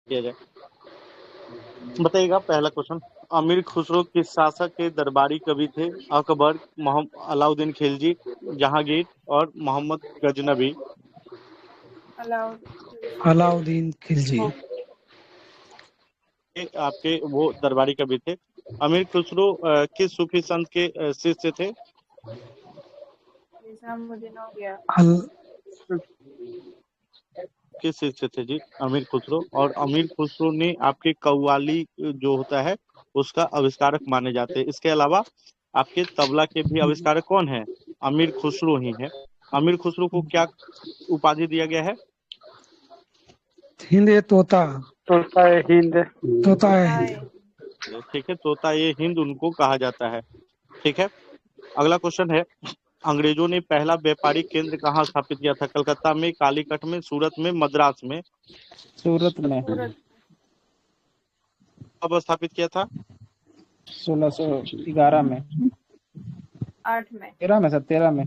किया जाए। बताइएगा पहला क्वेश्चन। अमीर खुसरो किस शासक के दरबारी कवि थे? अकबर, मोहम्मद अलाउद्दीन खिलजी, जहांगीर और मोहम्मद गजनबी। अलाउद्दीन खिलजी। आपके वो दरबारी कवि थे। अमीर खुसरो किस सूफी संत के शिष्य थे? किस शिष्य थे जी अमीर खुसरो? और अमीर खुसरो ने आपके कव्वाली जो होता है उसका आविष्कारक माने जाते हैं। इसके अलावा आपके तबला के भी आविष्कारक कौन है? अमीर खुसरो ही है। अमीर खुसरो को क्या उपाधि दिया गया है? हिंद ये तोता। तोता है हिंद। तोता है हिंद। ठीक है, तोता ये हिंद उनको कहा जाता है। ठीक है, अगला क्वेश्चन है। अंग्रेजों ने पहला व्यापारिक केंद्र कहाँ स्थापित किया था? कलकत्ता में, कालीकट में, सूरत में, मद्रास में? सूरत में। कब स्थापित किया था? 1611 में। 8 में। 13 में, 13 में।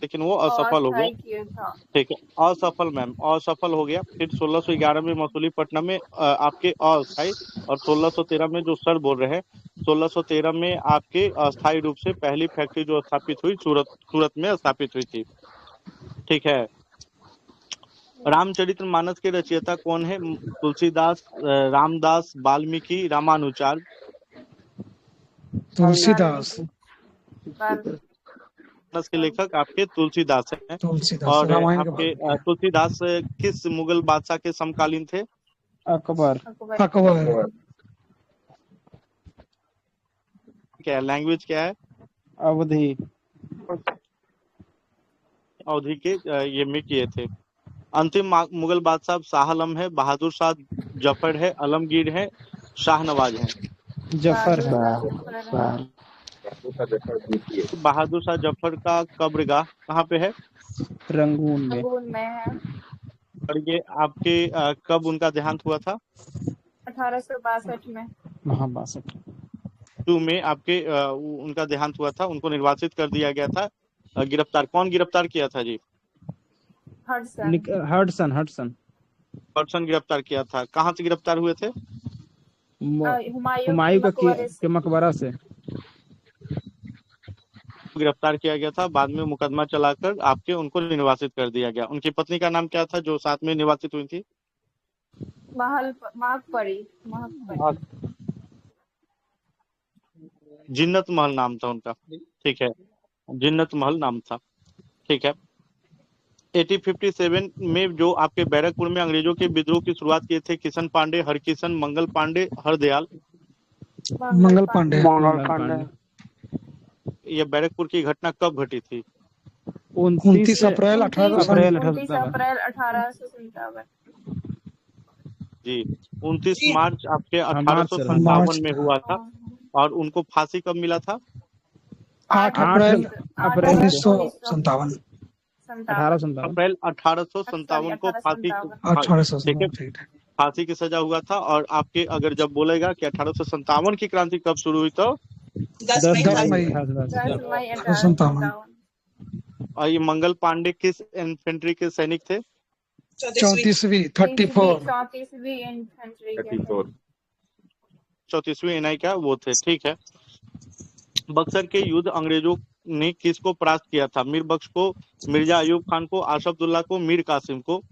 लेकिन वो असफल हो गया। ठीक है, असफल मैम, असफल हो गया। फिर 1611 में मसूलीपट्टनम में आपके अस्थायी, और 1613 में जो सर बोल रहे हैं 1613 में आपके अस्थायी रूप से पहली फैक्ट्री जो स्थापित हुई सूरत में स्थापित हुई थी। ठीक है, रामचरितमानस के रचयिता कौन है? तुलसीदास, रामदास, वाल्मीकि, रामानुचार्य। तुलसीदास। मानस के लेखक आपके तुलसीदास हैं। तुलसीदास और रामायण के आपके बाद। तुलसीदास किस मुगल बादशाह के समकालीन थे? अकबर। अकबर। क्या लैंग्वेज क्या है? अवधि। अवधि के ये में किए थे। अंतिम मुगल बादशाह शाह आलम है, बहादुर शाह जफर है, आलमगीर है, शाहनवाज है? जफर है। बहादुर शाह जफर का कब्रगाह कहाँ पे है? रंगून में। है। और ये आपके कब उनका देहांत हुआ था? 1862 में। हाँ, 62 में आपके उनका देहांत हुआ था। उनको निर्वासित कर दिया गया था। गिरफ्तार कौन गिरफ्तार किया था जी? हडसन। पर्सन गिरफ्तार किया था। कहाँ से गिरफ्तार हुए थे? हुमायूं के मकबरा से गिरफ्तार किया गया था। बाद में मुकदमा चलाकर आपके उनको निर्वासित कर दिया गया। उनकी पत्नी का नाम क्या था जो साथ में निर्वासित हुई थी? जिन्नत महल नाम था उनका। ठीक है, जिन्नत महल नाम था। ठीक है, 1857 में जो आपके बैरकपुर में अंग्रेजों के विद्रोह की शुरुआत किए थे किशन पांडे, हरकिशन, मंगल पांडे, हरदयाल? मंगल पांडे। यह बैरकपुर की घटना कब घटी थी? 29 अप्रैल 1857। जी, 29 मार्च आपके 1857 में हुआ था। और उनको फांसी कब मिला था? 8 अप्रैल 1957। अप्रैल 1857 को फांसी फांसी की सजा हुआ था। और आपके अगर जब बोलेगा कि 1857 की क्रांति कब शुरू हुई तो 10 मई 1857। और ये मंगल पांडे किस इन्फेंट्री के सैनिक थे? 34वीं 34वीं एनआई का वो थे। ठीक है, बक्सर के युद्ध अंग्रेजों ने किसको परास्त किया था? मीर बख्श को, मिर्जा अयूब खान को, आशफदुल्ला को, मीर कासिम को?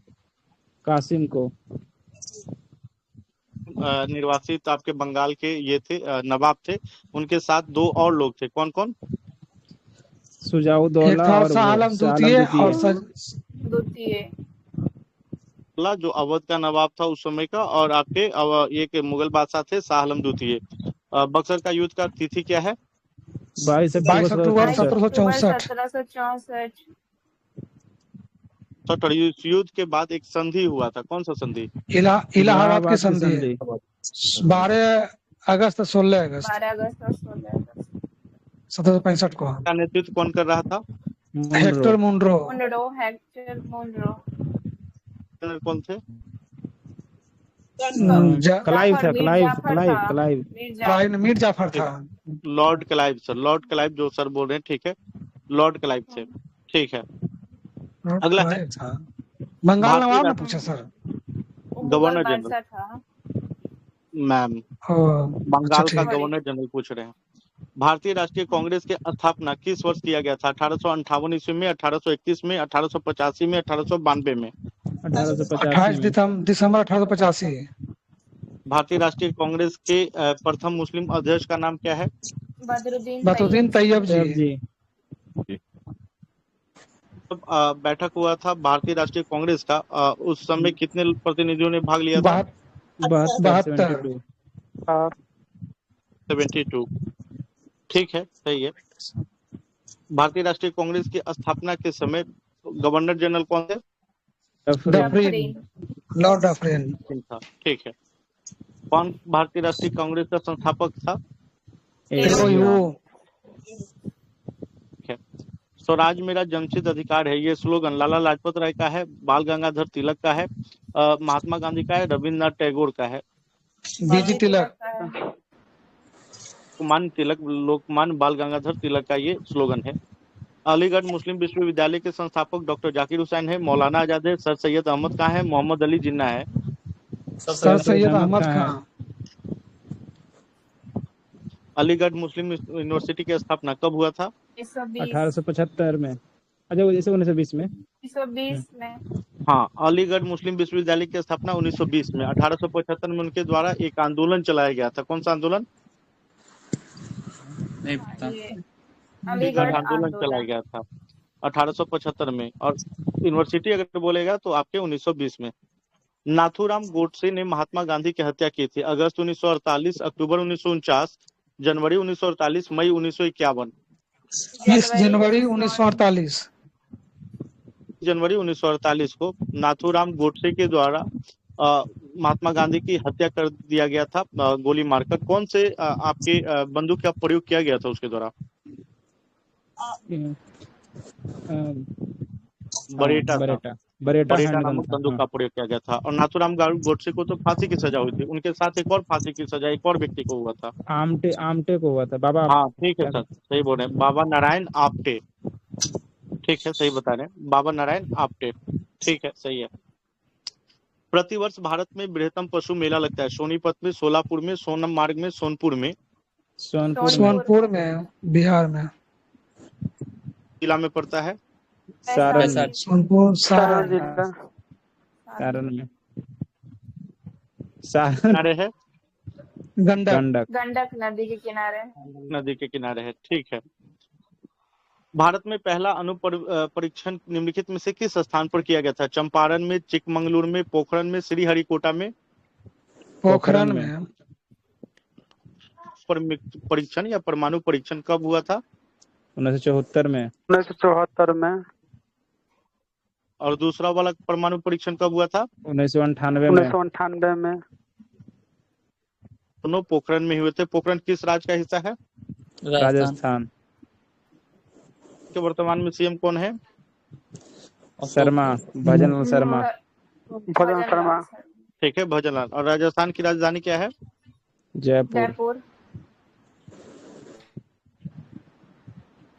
निर्वासित आपके बंगाल के ये थे नवाब थे। उनके साथ दो और लोग थे, कौन कौन? सुजाउद्दौला और शाह आलम द्वितीय जो अवध का नवाब था उस समय का। और आपके ये मुगल बादशाह थे शाह आलम द्वितीय। बक्सर का युद्ध का तिथि क्या है? 22 अक्टूबर 1764। इस युद्ध के बाद एक संधि हुआ था, कौन सा संधि? इलाहाबाद की संधि 12 अगस्त 16 अगस्त 1765 को। का नेतृत्व कौन कर रहा था? Hector Munro. कौन थे? मीर जाफर था। Lord Clive sir, Lord Clive जो सर बोल रहे हैं। ठीक है, लॉर्ड क्लाइव थे। ठीक है, अगला है बंगाल भारतीय नवाब ने राष्ट्र पूछा सर। वो गवर्नर मुगल जनरल बादशाह था। मैम, अच्छा बंगाल का ठीक। गवर्नर जनरल पूछ रहे हैं। भारतीय राष्ट्रीय कांग्रेस की स्थापना किस वर्ष किया गया था? 1858 ईस्वी में, 1831 में, 1885 में, 1892 में? 1885 28 में। दिसंबर 1885। भारतीय राष्ट्रीय कांग्रेस के प्रथम मुस्लिम अध्यक्ष का नाम क्या है? बदरुद्दीन बदरुद्दीन तैयब जी। तैयब जी। जब बैठक हुआ था भारतीय राष्ट्रीय कांग्रेस का, उस समय कितने प्रतिनिधियों ने भाग लिया था? 72 72। 72। ठीक है, सही है। भारतीय राष्ट्रीय कांग्रेस की स्थापना के समय गवर्नर जनरल कौन थे? Dufferin, Lord Dufferin. था। ठीक है। कौन भारतीय राष्ट्रीय कांग्रेस का संस्थापक था? AOU। ठीक है। स्वराज मेरा जन्मसिद्ध अधिकार है, ये स्लोगन लाला लाजपत राय का है, बाल गंगाधर तिलक का है, महात्मा गांधी का है, रविन्द्रनाथ टैगोर का है? बीजी तिलक। लोकमान्य तिलक, लोकमान्य बाल गंगाधर तिलक का ये स्लोगन है। अलीगढ़ मुस्लिम विश्वविद्यालय के संस्थापक डॉक्टर जाकिर हुसैन है, मौलाना आजाद है, सर सैयद अहमद खां है, मोहम्मद अली जिन्ना है? सर सैयद अहमद खां। अलीगढ़ मुस्लिम यूनिवर्सिटी की स्थापना कब हुआ था? 1875 में। अच्छा, वो जैसे 1920 में। 1920 में। हाँ, अलीगढ़ मुस्लिम विश्वविद्यालय की स्थापना 1920 में। 1875 में उनके द्वारा एक आंदोलन चलाया गया था। कौन सा आंदोलन? नहीं पता। अलीगढ़ आंदोलन चलाया गया था 1875 में। और यूनिवर्सिटी अगर बोलेगा तो आपके 1920 में। नाथूराम गोडसे ने महात्मा गांधी की हत्या की थी। अगस्त 1948, अक्टूबर 1949, जनवरी 1948, मई 1951? 20 जनवरी 1948। जनवरी 1948 को नाथूराम गोडसे के द्वारा महात्मा गांधी की हत्या कर दिया गया था, गोली मारकर। कौन से आपके बंदूक का प्रयोग किया गया था उसके द्वारा? बरेटा नामक बंदूक का प्रयोग किया गया था। और नाथूराम गोडसे को तो फांसी की सजा हुई थी। उनके साथ एक और फांसी की सजा एक और व्यक्ति को हुआ था। आमटे को हुआ था बाबा। हाँ ठीक है सर, सही बोल रहे हैं, बाबा नारायण आप्टे। ठीक है, सही बता रहे हैं, बाबा नारायण आप्टे। ठीक है, सही है। प्रतिवर्ष भारत में बृहत्तम पशु मेला लगता है। सोनीपत में, सोलापुर में, सोनम मार्ग में, सोनपुर में? सोनपुर में, बिहार में। जिला में पड़ता है? सारण। सोनपुर, सारण में। किनारे है? गंडक नदी के किनारे। नदी के किनारे है। ठीक है। भारत में पहला अणु परीक्षण निम्नलिखित में से किस स्थान पर किया गया था? चंपारण में, चिकमंगलुर में, पोखरण में, श्रीहरिकोटा में? पोखरण में। परीक्षण या परमाणु परीक्षण कब हुआ था? 1974 में। 1974 में। और दूसरा वाला परमाणु परीक्षण कब हुआ था? 1998 में। 1998 में। दोनों पोखरण में हुए थे। पोखरण किस राज्य का हिस्सा है? राजस्थान। के वर्तमान में सीएम कौन है? शर्मा, भजनलाल शर्मा। ठीक है, भजनलाल। और राजस्थान की राजधानी क्या है? Jaipur.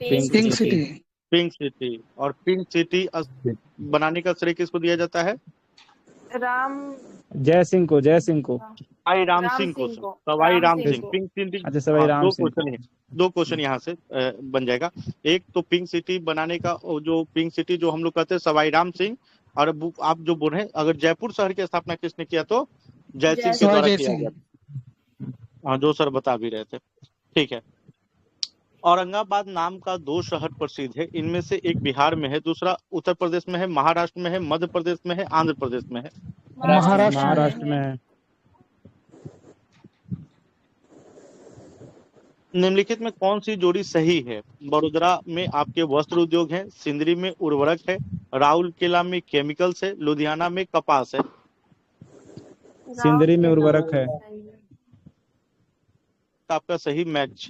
Pink city. Pink city. और पिंक सिटी बनाने का श्रेय किसको दिया जाता है? जय सिंह को। सवाई राम सिंह को। सवाई राम सिंह। Pink city. अच्छा, सवाई राम सिंह। दो क्वेश्चन यहाँ से बन जाएगा। एक तो पिंक सिटी बनाने का जो पिंक सिटी जो हम लोग कहते हैं सवाई राम सिंह, और आप जो बोल रहे हैं अगर जयपुर शहर की स्थापना किसने किया तो जय सिंह के द्वारा किया गया। हाँ, जो सर बता भी रहे थे। ठीक है। औरंगाबाद नाम का 2 शहर प्रसिद्ध है। इनमें से एक बिहार में है, दूसरा उत्तर प्रदेश में है, महाराष्ट्र में है, मध्य प्रदेश में है, आंध्र प्रदेश में है? महाराष्ट्र में है। निम्नलिखित में कौन सी जोड़ी सही है? बड़ोदरा में आपके वस्त्र उद्योग है, सिंदरी में उर्वरक है, राउरकेला में केमिकल्स है, लुधियाना में कपास है? सिंदरी में उर्वरक है। आपका सही मैच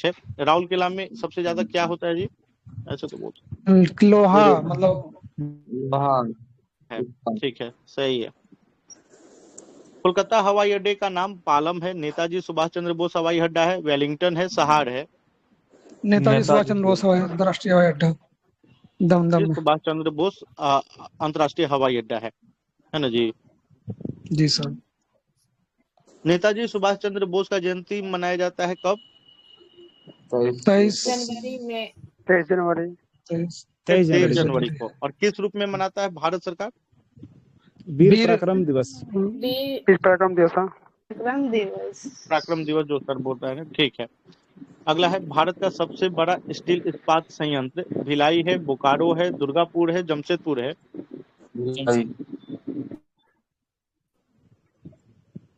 है। राउरकेला में सबसे ज्यादा क्या होता है जी? ऐसे तो बोल लोहा, मतलब है। ठीक है, सही है। कोलकाता हवाई अड्डे का नाम पालम है, नेताजी सुभाष चंद्र बोस हवाई अड्डा है, वेलिंगटन है, सहार है? नेताजी सुभाष चंद्र बोस राष्ट्रीय हवाई अड्डा। दमदम में। सुभाष चंद्र बोस अंतर्राष्ट्रीय हवाई अड्डा है ना जी। जी सर। नेताजी सुभाष चंद्र बोस का जयंती मनाया जाता है कब? 23 जनवरी में। 23 जनवरी। 23 23 जनवरी जनवरी को। और किस रूप में मनाता है भारत सरकार? वीर पराक्रम दिवस। वीर पराक्रम दिवस। पराक्रम दिवस। पराक्रम दिवस जो सर बोल रहे हैं, ठीक है। अगला है, भारत का सबसे बड़ा स्टील इस्पात संयंत्र भिलाई है, बोकारो है, दुर्गापुर है, जमशेदपुर है?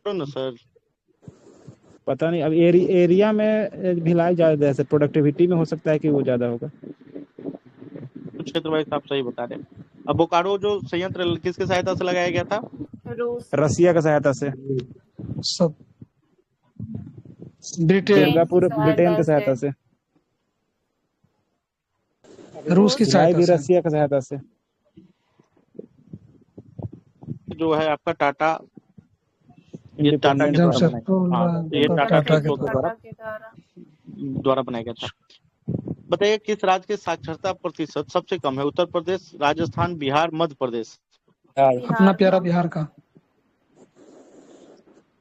ना सर, पता नहीं, अब एरिया में भिलाई ज्यादा है, प्रोडक्टिविटी में हो सकता है कि वो ज्यादा होगा। कुछ क्षेत्र वाइज आप सही बता रहे हैं। अब बोकारो जो संयंत्र किसके सहायता से लगाया गया था? रूस। रसिया का सहायता से। सब ब्रिटेन। दुर्गापुर ब्रिटेन की सहायता से। रूस की भिलाई सहायता भी से। रसिया की सहायता से। जो है आपका टाटा, ये टाटा के द्वारा बनाया गया। हाँ, ये टाटा के द्वारा बनाया गया था। बताइए, किस राज्य के साक्षरता प्रतिशत सबसे कम है? उत्तर प्रदेश, राजस्थान, बिहार, मध्य प्रदेश? अपना प्यारा बिहार का।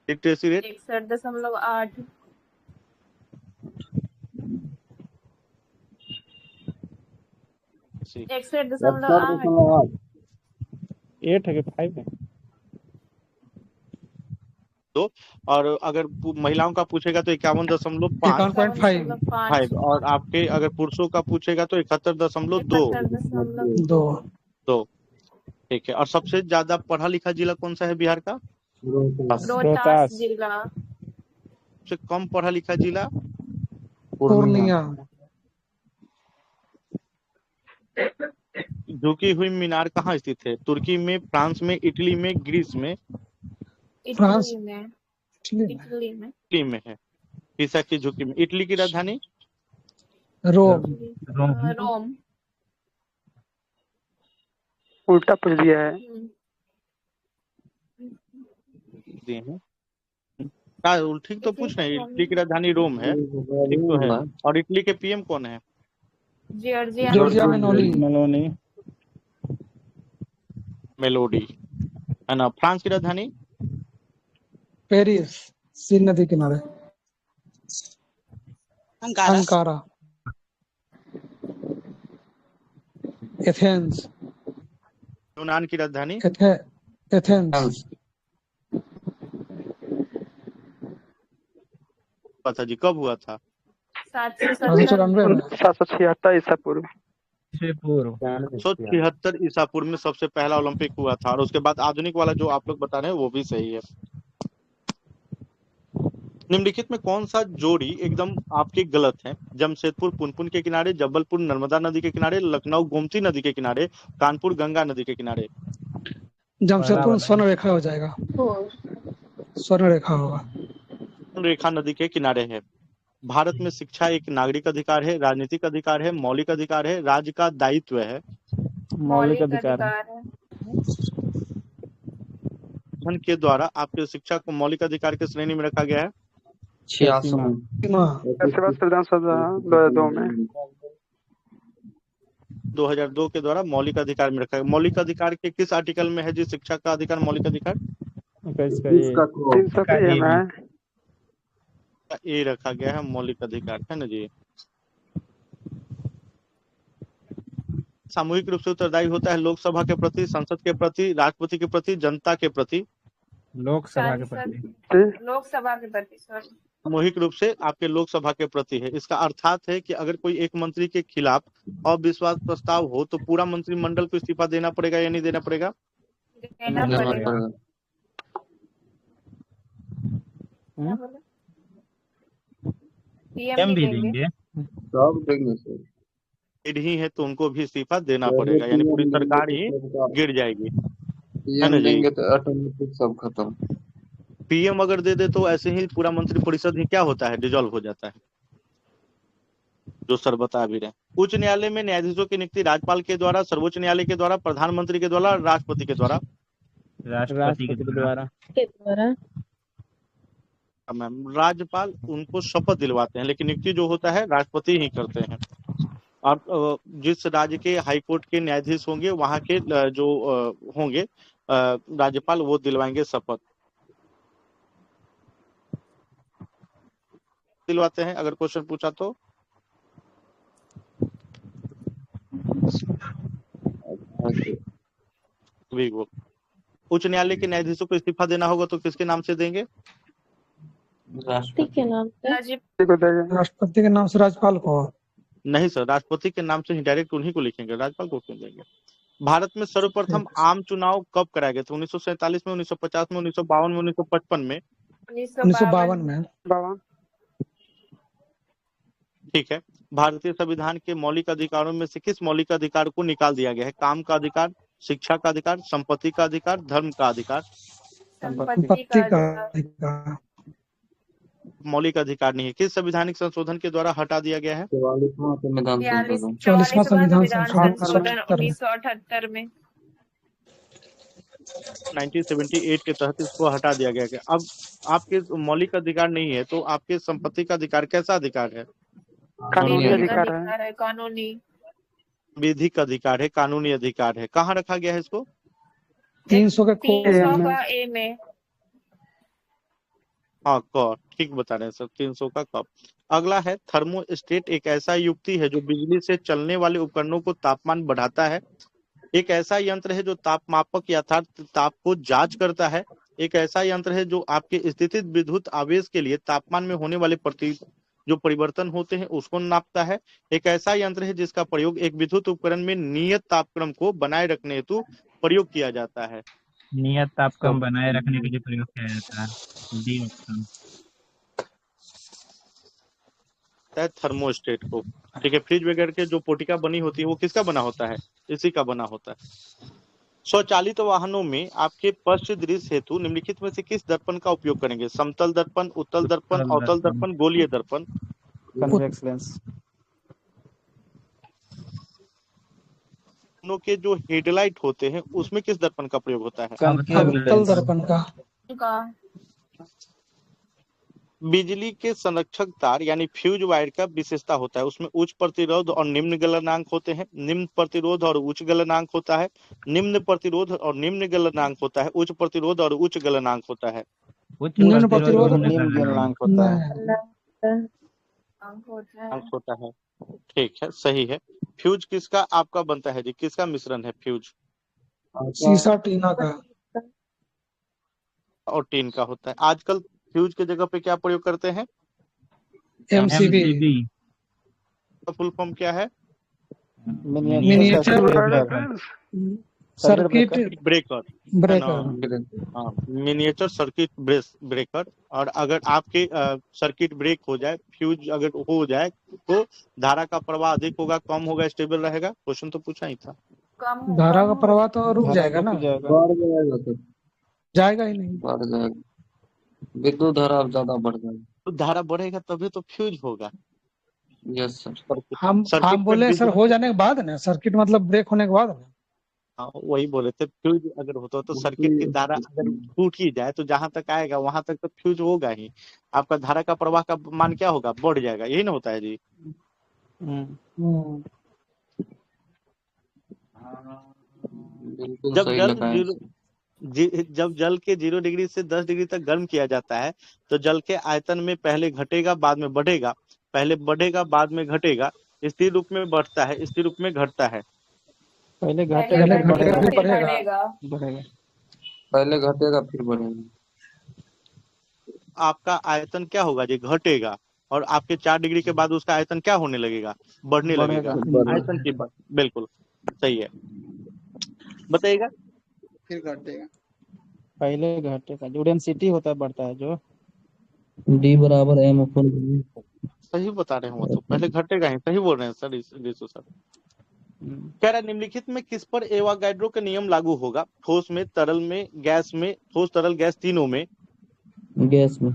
Literacy rate 61.8। 61.8। 8 है कि 5 है? तो और अगर महिलाओं का पूछेगा तो 51.5। 51.5। और आपके अगर पुरुषों का पूछेगा तो 71.2। ठीक है। और सबसे ज्यादा पढ़ा लिखा जिला कौन सा है बिहार का? रोहतास जिला। सबसे कम पढ़ा लिखा जिला? पूर्णिया। झुकी हुई मीनार कहाँ स्थित है? तुर्की में, फ्रांस में, इटली में, ग्रीस में? फ्रांस। इटली में है। पीसा की झुकी में। इटली की राजधानी? रोम। रोम। उल्टा पूछ दिया है। ठीक तो पूछ रहे हैं। इटली की राजधानी रोम है, ठीक तो है। और इटली के पीएम कौन है? जॉर्जिया मेलोडी, है ना। फ्रांस की राजधानी? पेरिस, सीन नदी किनारे। अंकारा। एथेंस। यूनान की राजधानी? एथेंस। पता जी कब हुआ था? 776 ईसा पूर्व। 776 ईसा पूर्व में सबसे पहला ओलंपिक हुआ था। और उसके बाद आधुनिक वाला जो आप लोग बता रहे हैं वो भी सही है। निम्नलिखित में कौन सा जोड़ी एकदम आपके गलत है? जमशेदपुर पुनपुन के किनारे, जबलपुर नर्मदा नदी के किनारे, लखनऊ गोमती नदी के किनारे, कानपुर गंगा नदी के किनारे? जमशेदपुर स्वर्ण रेखा हो जाएगा। स्वर्ण रेखा होगा। रेखा नदी के किनारे है। भारत में शिक्षा एक नागरिक अधिकार है, राजनीतिक अधिकार है, मौलिक अधिकार है, राज्य का दायित्व है? मौलिक अधिकार है। धन के द्वारा आपके शिक्षा को मौलिक अधिकार की श्रेणी में रखा गया है। 2002 के द्वारा मौलिक अधिकार में रखा गया। मौलिक अधिकार के किस आर्टिकल में है जी शिक्षा का अधिकार, मौलिक अधिकार? ए रखा गया है मौलिक अधिकार, है ना जी। सामूहिक रूप से उत्तरदायी होता है लोकसभा के प्रति, संसद के प्रति, राष्ट्रपति के प्रति, जनता के प्रति? लोकसभा के प्रति। सामूहिक रूप से आपके लोकसभा के प्रति है। इसका अर्थात है कि अगर कोई एक मंत्री के खिलाफ अविश्वास प्रस्ताव हो तो पूरा मंत्रिमंडल को इस्तीफा देना पड़ेगा या नहीं देना पड़ेगा? पीएम भी देंगे। ही है तो उनको भी इस्तीफा देना पड़ेगा, यानी पूरी सरकार ही गिर जाएगी, है ना जी। तो ऑटोमेटिक सब खत्म। पीएम अगर दे दे तो ऐसे ही पूरा मंत्रिपरिषद ही क्या होता है, डिजॉल्व हो जाता है, जो सर बता भी रहे। उच्च न्यायालय में न्यायाधीशों की नियुक्ति राज्यपाल के द्वारा, सर्वोच्च न्यायालय के द्वारा, प्रधानमंत्री के द्वारा, राष्ट्रपति के द्वारा? राष्ट्रपति के द्वारा। मैम, राज्यपाल उनको शपथ दिलवाते हैं, लेकिन नियुक्ति जो होता है राष्ट्रपति ही करते हैं। आप जिस राज्य के हाई कोर्ट के न्यायाधीश होंगे वहां के जो होंगे राज्यपाल, वो दिलवाएंगे शपथ। दिलवाते हैं अगर क्वेश्चन पूछा तो। उच्च न्यायालय के न्यायाधीशों को इस्तीफा देना होगा तो किसके नाम से देंगे? राष्ट्रपति के नाम से। राष्ट्रपति के नाम से राज्यपाल को। नहीं सर, राष्ट्रपति के नाम से ही डायरेक्ट उन्हीं को लिखेंगे, राज्यपाल को क्यों देंगे? भारत में सर्वप्रथम आम चुनाव कब कराए गए थे? 1947 में, 1950 में, 1952 में, 1955 में? 1952 में। ठीक है। भारतीय संविधान के मौलिक अधिकारों में से किस मौलिक अधिकार को निकाल दिया गया है? काम का अधिकार, शिक्षा का अधिकार, संपत्ति का अधिकार, धर्म का अधिकार? संपत्ति का अधिकार। मौलिक अधिकार नहीं है। किस संवैधानिक संशोधन के द्वारा हटा दिया गया है? 44वां संविधान संशोधन। 44वां संविधान संशोधन 1978 में। 1978 के तहत इसको हटा दिया गया है। अब आपके मौलिक अधिकार नहीं है तो आपके संपत्ति का अधिकार कैसा अधिकार है? कानूनी अधिकार है। कानूनी विधिक अधिकार है, कानूनी अधिकार है। कहाँ रखा गया है इसको? 300 का 300 का ए में। हाँ, क ठीक बता रहे हैं सर, 300 का कप। अगला है थर्मोस्टेट एक ऐसा युक्ति है जो बिजली से चलने वाले उपकरणों को तापमान बढ़ाता है। एक ऐसा यंत्र है जो तापमापक यथार्थ ताप को जांच करता है। एक ऐसा यंत्र है जो आपके स्थितिज विद्युत आवेश के लिए तापमान में होने वाले जो परिवर्तन होते हैं उसको नापता है। एक ऐसा यंत्र है जिसका प्रयोग एक विद्युत उपकरण में नियत तापक्रम को बनाए रखने हेतु प्रयोग किया जाता है। नियत तापक्रम बनाए रखने के लिए प्रयोग किया जाता है। डी ऑप्शन थर्मोस्टेट को। ठीक है। फ्रिज वगैरह के जो पोटिका बनी होती है वो किसका बना होता है? इसी का बना होता है। स्वचालित वाहनों में आपके पश्च दृश्य हेतु निम्नलिखित में से किस दर्पण का उपयोग करेंगे? समतल दर्पण, उत्तल दर्पण, अवतल दर्पण, गोलीय दर्पण? Convex lens. के जो हेडलाइट होते हैं उसमें किस दर्पण का प्रयोग होता है? अवतल दर्पण का। बिजली के संरक्षक तार यानी फ्यूज वायर का विशेषता होता है, उसमें उच्च प्रतिरोध और निम्न गलनांक होते हैं। निम्न प्रतिरोध और उच्च गलनांक होता है। निम्न प्रतिरोध और निम्न गलनांक होता है। उच्च प्रतिरोध और उच्च गलनांक होता है। निम्न प्रतिरोध और निम्न गलनांक होता है। अंक होता है। ठीक है, सही है। फ्यूज किसका आपका बनता है जी? किसका मिश्रण है फ्यूज? शीशा टीना का और टीन का होता है। आजकल फ्यूज की जगह पे क्या प्रयोग करते हैं? एमसीबी। फुल फॉर्म क्या है? Miniature circuit breaker. Breaker. Miniature circuit breaker. और अगर आपके सर्किट ब्रेक हो जाए, फ्यूज अगर हो जाए तो धारा का प्रवाह अधिक होगा, कम होगा, स्टेबल रहेगा? क्वेश्चन तो पूछा ही था। धारा का प्रवाह तो रुक जाएगा ना, बढ़ जाएगा तो जाएगा ही नहीं। बढ़ जाएगा, विद्युत धारा अब ज्यादा बढ़ जाएगी। तो धारा बढ़ेगा तभी तो फ्यूज होगा। Yes sir. हम बोले सर हो जाने के बाद ना, सर्किट मतलब ब्रेक होने के बाद ना। हाँ, वही बोले थे। फ्यूज अगर होता तो सर्किट की धारा अगर टूट ही जाए तो जहां तक आएगा वहां तक तो फ्यूज होगा ही। आपका धारा का प्रवाह का मान क्या होगा? बढ़ जाएगा। यही ना होता है जी? बिल्कुल जब सही जल लगाया। जब जल के 0 डिग्री से 10 डिग्री तक गर्म किया जाता है तो जल के आयतन में पहले घटेगा बाद में बढ़ेगा, पहले बढ़ेगा बाद में घटेगा, स्थिर रूप में बढ़ता है, स्थिर रूप में घटता है। पहले घटेगा फिर बढ़ेगा। पहले घटेगा फिर बढ़ेगा। आपका आयतन क्या होगा जी? घटेगा। और आपके 4 डिग्री के बाद उसका आयतन क्या होने लगेगा? बढ़ने लगेगा। आयतन की बिल्कुल सही है। बताइएगा। फिर घटेगा। पहले घटेगा, जो डेंसिटी होता है बढ़ता है जो। D बराबर M अपन। सही बता रहे हैं वो तो, पहले घटेगा ही। सही बोल रहे हैं सर रिसो सर। कह रहा है निम्नलिखित में किस पर एवोगाड्रो का नियम लागू होगा? ठोस में, तरल में, गैस में, ठोस तरल गैस तीनों में? गैस में।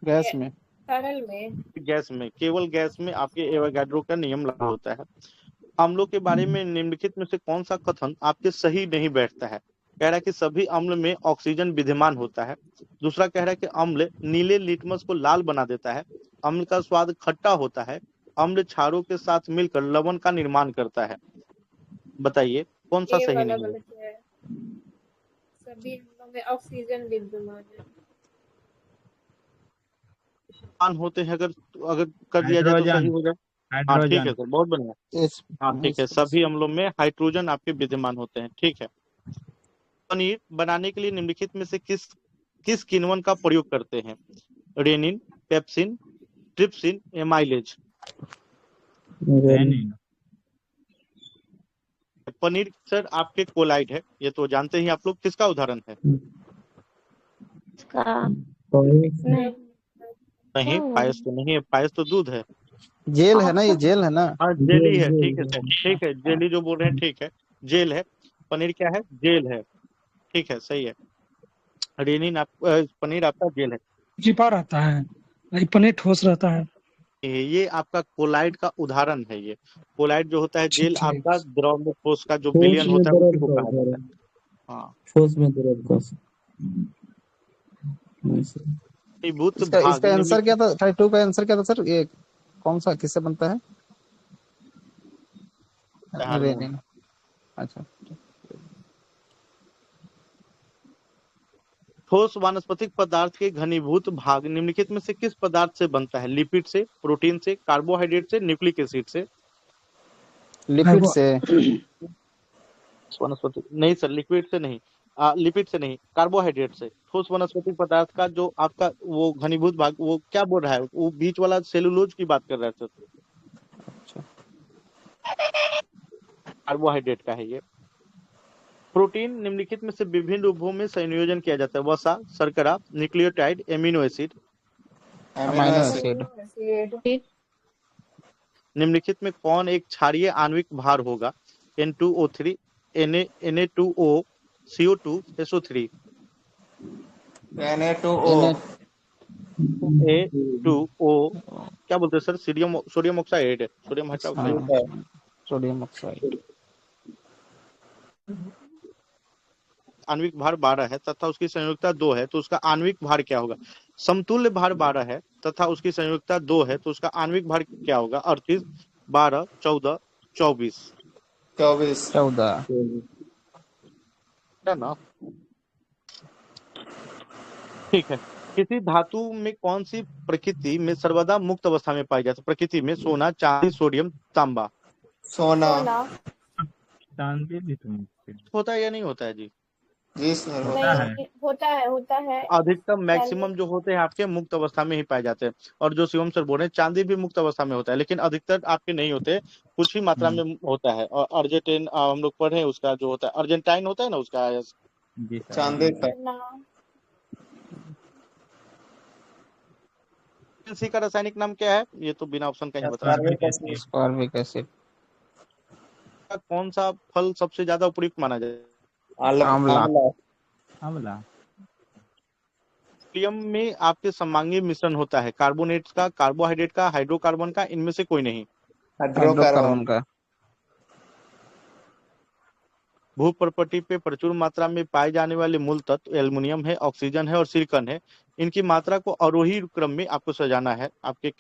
गैस में। तरल में। गैस में, केवल गैस में आपके एवोगाड्रो का नियम लागू होता है। अम्लों के बारे में निम्नलिखित में से कौन सा कथन आपके सही नहीं बैठता है? कह रहा है कि सभी अम्ल में ऑक्सीजन विद्यमान होता है। दूसरा कह रहा है कि अम्ल नीले लिटमस को लाल बना देता है। अम्ल का स्वाद खट्टा होता है। अम्ल क्षारों के साथ मिलकर लवण का निर्माण करता है। बताइए कौन सा ए सही वाला नहीं है? गलत है। सभी अम्लों में ऑक्सीजन विद्यमान है। आन होते हैं, अगर अगर कर दिया जाए तो सही हाइड्रोजन हो जाए। हाँ ठीक है हाइड्रोजन सर, बहुत बढ़िया। एच हाँ ठीक है, सभी अम्लों में हाइड्रोजन आपके विद्यमान होते हैं। ठीक है। पनीर बनाने के लिए निम्नलिखित में से किस किस किण्वन का प्रयोग करते हैं? Rennin, pepsin, trypsin, amylase. Rennin. Paneer sir आपके कोलाइड है, ये तो जानते ही आप लोग। किसका उदाहरण है? नहीं, पायस तो नहीं है, पायस तो दूध है। जेल है ना, ये जेल है ना। हाँ जेली है, ठीक है सर, ठीक है, जेली जो बोल रहे हैं ठीक है, जेल है। पनीर क्या है? जेल है। ठीक है, सही है। रेनिन पनीर आपका जेल है। चिपा रहता है, नहीं पनीर ठोस रहता है। ये आपका कोलाइड का उदाहरण है। ये कोलाइड जो होता है ठीक जेल ठीक। आपका द्रव में ठोस का जो ठोस विलयन में होता है उसी द्रव को का कहा जाता है। हाँ। ठोस में द्रव का। घनीभूत इसका भाग इसका आंसर क्या निम्नलिखित था? 32 का आंसर क्या था सर? ये कौन सा किससे बनता है? हार्मोन। रेनिन। अच्छा। ठोस वानस्पतिक पदार्थ के घनीभूत भाग निम्नलिखित में से किस पदार्थ से बनता है? लिपिड से, प्रोटीन से, कार्बोहाइड्रेट से, न्यूक्लिक एसिड से। लिपिड से। वनस्पति नहीं सर, लिक्विड से नहीं। लिपिड से नहीं, कार्बोहाइड्रेट से। ठोस वनस्पतिक पदार्थ का जो आपका वो घनीभूत भाग, वो क्या बोल रहा है? वो बीच वाला सेलुलोज की बात कर रहा है सर। कार्बोहाइड्रेट का है ये। प्रोटीन निम्नलिखित में से विभिन्न रूपों में संयोजन किया जाता है? वसा, शर्करा, nucleotide, amino acid. Amino acid. निम्नलिखित में कौन एक क्षारीय आणविक भार होगा? N2O3, Na2O, CO2, SO3। Na2O। A2O क्या बोलते हैं sir? Sodium oxide, sodium hydroxide. Sodium oxide. आणविक भार 12 है तथा उसकी संयोजकता 2 है, तो उसका आणविक भार क्या होगा? समतुल्य भार 12 है तथा उसकी संयोजकता 2 है, तो उसका आणविक भार क्या होगा? 38, 12, 14, 24। 14 है ना? ठीक है। किसी धातु में कौन सी प्रकृति में सर्वदा मुक्त अवस्था में पाई जाती है? प्रकृति में सोना, चांदी, सोडियम, तांबा। सोना। चांदी भी तो होता है या नहीं होता है जी? जी सर। होता है। अधिकतम मैक्सिमम जो होते हैं आपके मुक्त अवस्था में ही पाए जाते हैं। और जो शिवम सर बोल रहे हैं चांदी भी मुक्त अवस्था में होता है, लेकिन अधिकतर आपके नहीं होते, कुछ ही मात्रा में होता है। और अर्जेंटीन हम लोग पढ़े, उसका जो होता है अर्जेंटाइन होता है ना, उसका चांदी का। इसी का रासायनिक नाम क्या है? ये तो बिना ऑप्शन का ही बता सकते हैं। Ascorbic acid. कौन सा फल सबसे ज्यादा उपयुक्त माना जाए? आंवला। आंवला। पेट्रोलियम में आपके समांगी मिश्रण होता है? कार्बोनेट्स का, कार्बोहाइड्रेट का, हाइड्रोकार्बन का, इनमें से कोई नहीं। हाइड्रोकार्बन का। भूपर्पटी पे प्रचुर मात्रा में पाए जाने वाले मूल तत्व एल्युमिनियम है, ऑक्सीजन है और सिलिकॉन है। इनकी मात्रा को अवरोही क्रम में आपको सजाना है। आपके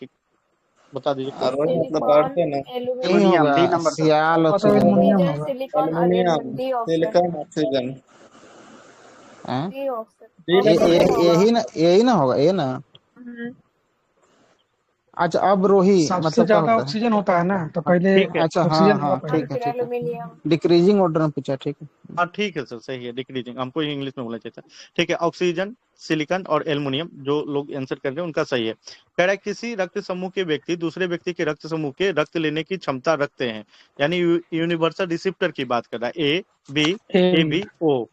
बता दीजिए। नहीं होगा, सियाल ऑक्सीजन। Silicon oxygen. यही ना होगा, ये ना। अच्छा, अब रोही सबसे मतलब ज्यादा ऑक्सीजन होता है ना, तो पहले अच्छा ऑक्सीजन हाँ ठीक है। डिक्रीजिंग ऑर्डर में पूछा। ठीक है। हाँ ठीक है सर, सही है, डिक्रीजिंग। हमको इंग्लिश में बोलना चाहिए था। ठीक है, ऑक्सीजन, सिलिकॉन और एल्युमिनियम जो लोग आंसर कर रहे हैं उनका सही है। कह रहा है किसी रक्त समूह के व्यक्ति दूसरे व्यक्ति के रक्त समूह के रक्त लेने की क्षमता रखते हैं, यानी यूनिवर्सल रिसिप्टर की बात कर रहा है। A B O.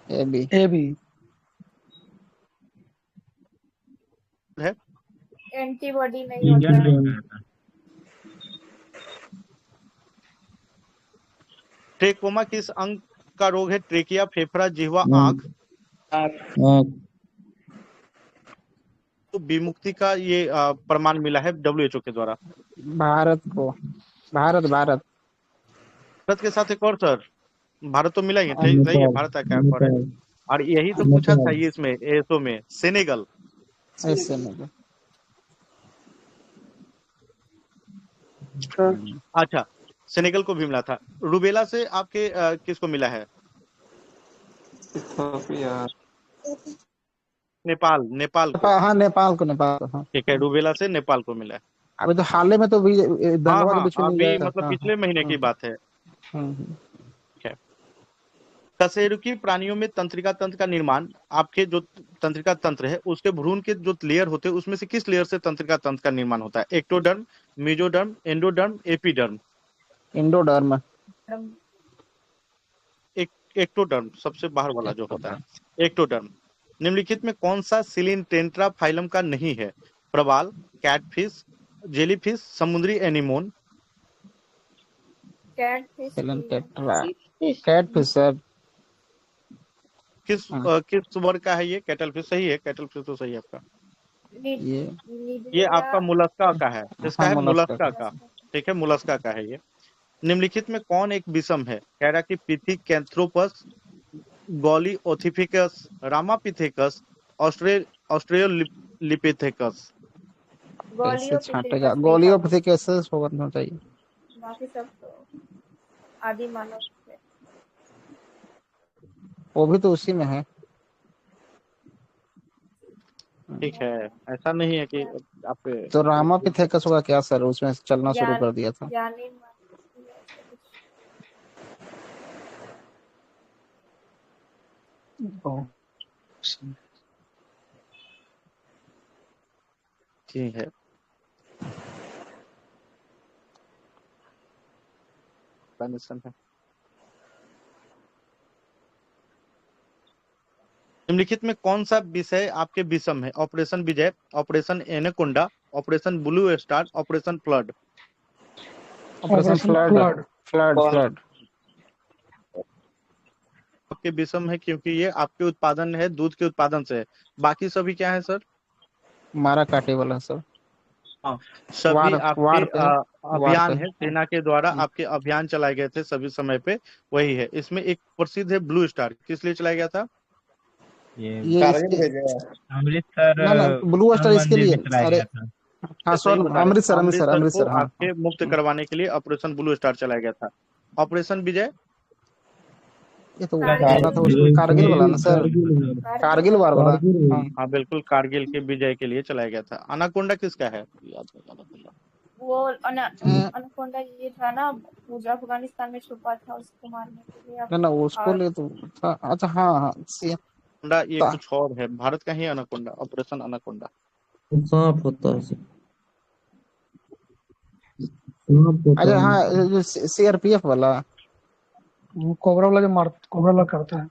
A B है एंटीबॉडी नहीं होता है। ट्रेकोमा किस अंग का रोग है? ट्रेकिया, फेफड़ा, जिह्वा, आंख। तो विमुक्ति का ये प्रमाण मिला है WHO के द्वारा। भारत भारत के साथ एक और सर, भारत तो मिला ही है, सही है, भारत का क्या है। और यही तो पूछा था ये इसमें एसओ में, सेनेगल। अच्छा, सेनेगल को भी मिला था। रूबेला से आपके किसको मिला है? इथियोपिया। नेपाल, नेपाल को। हाँ नेपाल को, नेपाल को, हाँ। ठीक है, रूबेला से नेपाल को मिला है। अभी तो हाल ही में तो भी हाँ दंगवा के हाँ, बीच में नहीं अभी गया था। मतलब हाँ पिछले महीने की बात है। ठीक है। कशेरुकी प्राणियों में तंत्रिका तंत्र का निर्माण, आपके जो तंत्रिका तंत्र है उसके भ्रूण के जो लेयर होते हैं उसमें से किस लेयर से तंत्रिका तंत्र का निर्माण होता है? Ectoderm, mesoderm, endoderm, epiderm? Endoderm. Ectoderm सबसे बाहर वाला जो होता है, एक्टोडर्म। निम्नलिखित में कौन सा सिलिनटेंट्रा फाइलम का नहीं है? प्रवाल, कैटफिश, जेलीफिश, समुद्री एनीमोन? Catfish sir. किस वर्ग का है ये? कैटलफिश सही है, कैटलफिश तो सही है आपका। ये आपका मुलस्का का है, इसका है मुलस्का का। ठीक है, मुलस्का का है ये। निम्नलिखित में कौन एक विषम है? कैराकीपिथिकैंथ्रोपस, गॉलियोथिफिकस, रामापिथेकस, ऑस्ट्रेलियोपिथेकस? कैसे छांटेगा? गोलियोपिथिकेसस होना चाहिए। बाकी सब तो आदि मानव थे। वो भी तो उसी में है। ठीक है, ऐसा नहीं है कि आप तो रामापिथेकस होगा क्या सर? उसमें चलना शुरू कर दिया था। ठीक है, है। निम्नलिखित में कौन सा विषय आपके विषम है? Operation Vijay, operation anaconda, operation blue star, operation flood? Operation flood. Flood आपके विषम है क्योंकि ये आपके उत्पादन है, दूध के उत्पादन से है। बाकी सभी क्या है सर? मारा काटे वाला सर। हाँ, सभी आपके अभियान है, सेना के द्वारा आपके अभियान चलाए गए थे सभी समय पे, वही है। इसमें एक प्रसिद्ध है ब्लू स्टार, किस लिए चलाया गया था? ये अमृतसर। ना ब्लू स्टार इसके मंदिर लिए। में चलाया अरे गया था। हाँ सही सर, बता रहे हैं। अमृतसर को हाँ। आपके मुक्त करवाने के लिए ऑपरेशन ब्लू स्टार चलाया गया था। ऑपरेशन विजय, ये तो कारगिल वाला ना सर? कारगिल वार वाला। हाँ बिल्कुल, कारगिल के विजय के लिए चलाया गया था। अनाकोंडा किसका है? वो अनाकोंडा ये था ना, वो जो अफगानिस्तान में छुपा था, उसको मारने के लिए। ना उसको लिए तो था। अच्छा हाँ हाँ। अनाकोंडा ये कुछ और है, भारत का ही अनाकोंडा, ऑपरेशन अनाकोंडा। सांप होता है। अच्छा हाँ, सीआरपीएफ वाला। कोबरा वाला जो कोबरा वाला करता है।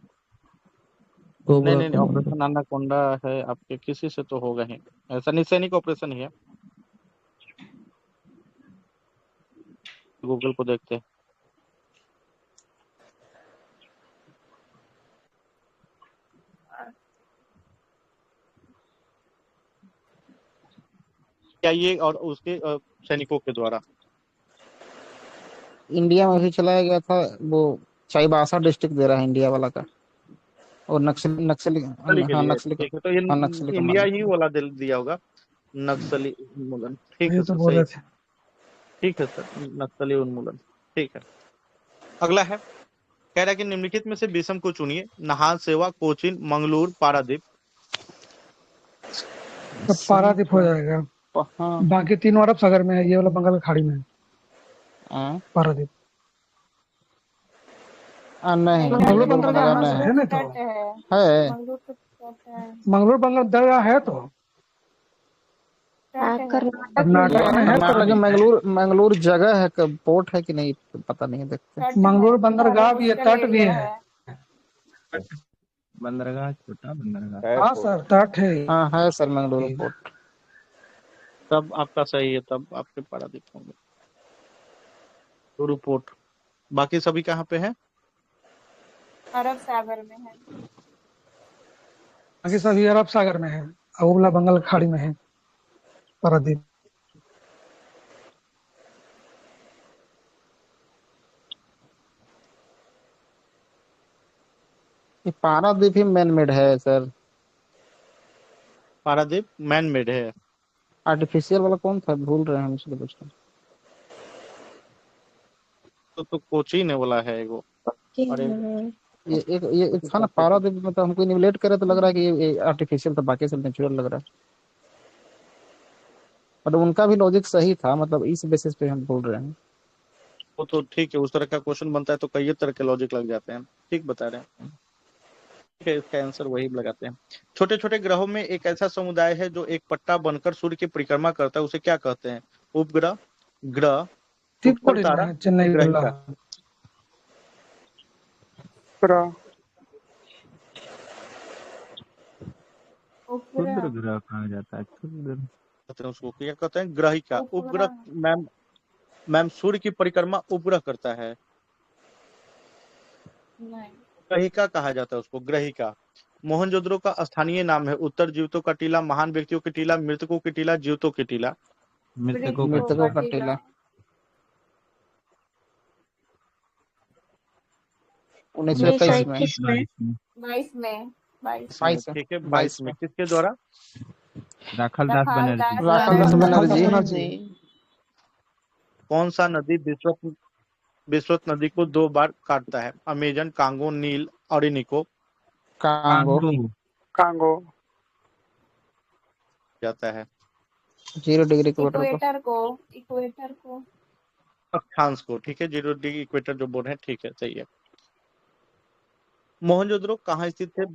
नहीं, ऑपरेशन अनाकोंडा है आपके, किसी से तो होगा ही ऐसा, नहीं सैनिक ऑपरेशन ही है। गूगल को देखते हैं। क्या ये और उसके सैनिकों के द्वारा? इंडिया में भी चलाया गया था वो। चाईबासा डिस्ट्रिक्ट दे रहा है इंडिया वाला का। और नक्सली नक्सली हाँ नक्सली ठीक है, तो ये इंडिया ही वाला दिया होगा, नक्सली उन्मूलन। ठीक है सर, सही। ठीक है सर, नक्सली उन्मूलन। ठीक है। अगला है, कह रहा है कि निम्नलिखित में से विषम को चुनिए। नहान, सेवा, कोचीन, मंगलूर, पारादीप? पारादीप हो जाएगा। बाकी तीनों अरब सागर में है, ये वाला बंगाल की खाड़ी में है। पारादीप नहीं, मंगलूर बंदरगाह है ना, तो है मंगलूर बंदरगाह है तो कर्नाटक में है। कर्नाटक मंगलूर जगह है, पोर्ट है कि नहीं पता नहीं, देखते। मंगलूर बंदरगाह भी है, तट भी है। बंदरगाह, छोटा बंदरगाह। हाँ सर, तट है। हाँ है सर, मंगलूर पोर्ट। तब आपका सही है, तब आपके पारादीप होंगे, पोर्ट। बाकी सभी कहाँ पे है? अरब सागर में है। बाकी सभी अरब सागर में है, और बंगाल खाड़ी में है पारादीप। पारादीप ही मैन मेड है सर। पारादीप मैन मेड है। आर्टिफिशियल वाला कौन था, भूल रहे हैं हम, इसलिए पूछ रहे हैं। तो कोचीन वाला है वो। और ये था ना पारादीप, मतलब हमको निवलेट करे तो लग रहा है कि ये आर्टिफिशियल था, बाकी सब नेचुरल लग रहा है। और उनका भी लॉजिक सही था, मतलब इस बेसिस पे हम बोल रहे हैं। वो तो ठीक है, उस तरह का क्वेश्चन बनता है तो कई तरह के लॉजिक लग जाते हैं। ठीक बता रहे हैं, ठीक है, इसका आंसर वही लगाते हैं। छोटे छोटे ग्रहों में एक ऐसा समुदाय है जो एक पट्टा बनकर सूर्य की परिक्रमा करता है, उसे क्या कहते हैं? उपग्रह, ग्रह, उत्तर तारा, चेन्नई ग्रहिका। क्षुद्र ग्रह कहा जाता है, क्षुद्र। कहते हैं उसको, क्या कहते हैं? ग्रहिका। उपग्रह। उपग्रह मैम सूर्य की परिक्रमा उपग्रह करता है, नहीं। ग्रहिका कहा जाता है उसको, ग्रहिका। मोहनजोदड़ो का स्थानीय नाम है उत्तर जीवितों का टीला, महान व्यक्तियों की टीला, मृतकों की टीला, जीवितों की टीला। मृतकों का टीला। 1921 में 22 में 22 में, ठीक है, 22 में। किसके द्वारा? राखल दास बनर्जी। राखल दास बनर्जी। कौन सा नदी विश्वत नदी को 2 बार काटता है? अमेजन, कांगो, नील, ऑरिनिको। कांगो जाता है 0 डिग्री इक्वेटर को अक्षांश को, ठीक है, 0 डिग्री इक्वेटर जो बोल रहे हैं, ठीक है, सही है। मोहनजोदड़ो कहाँ स्थित थे?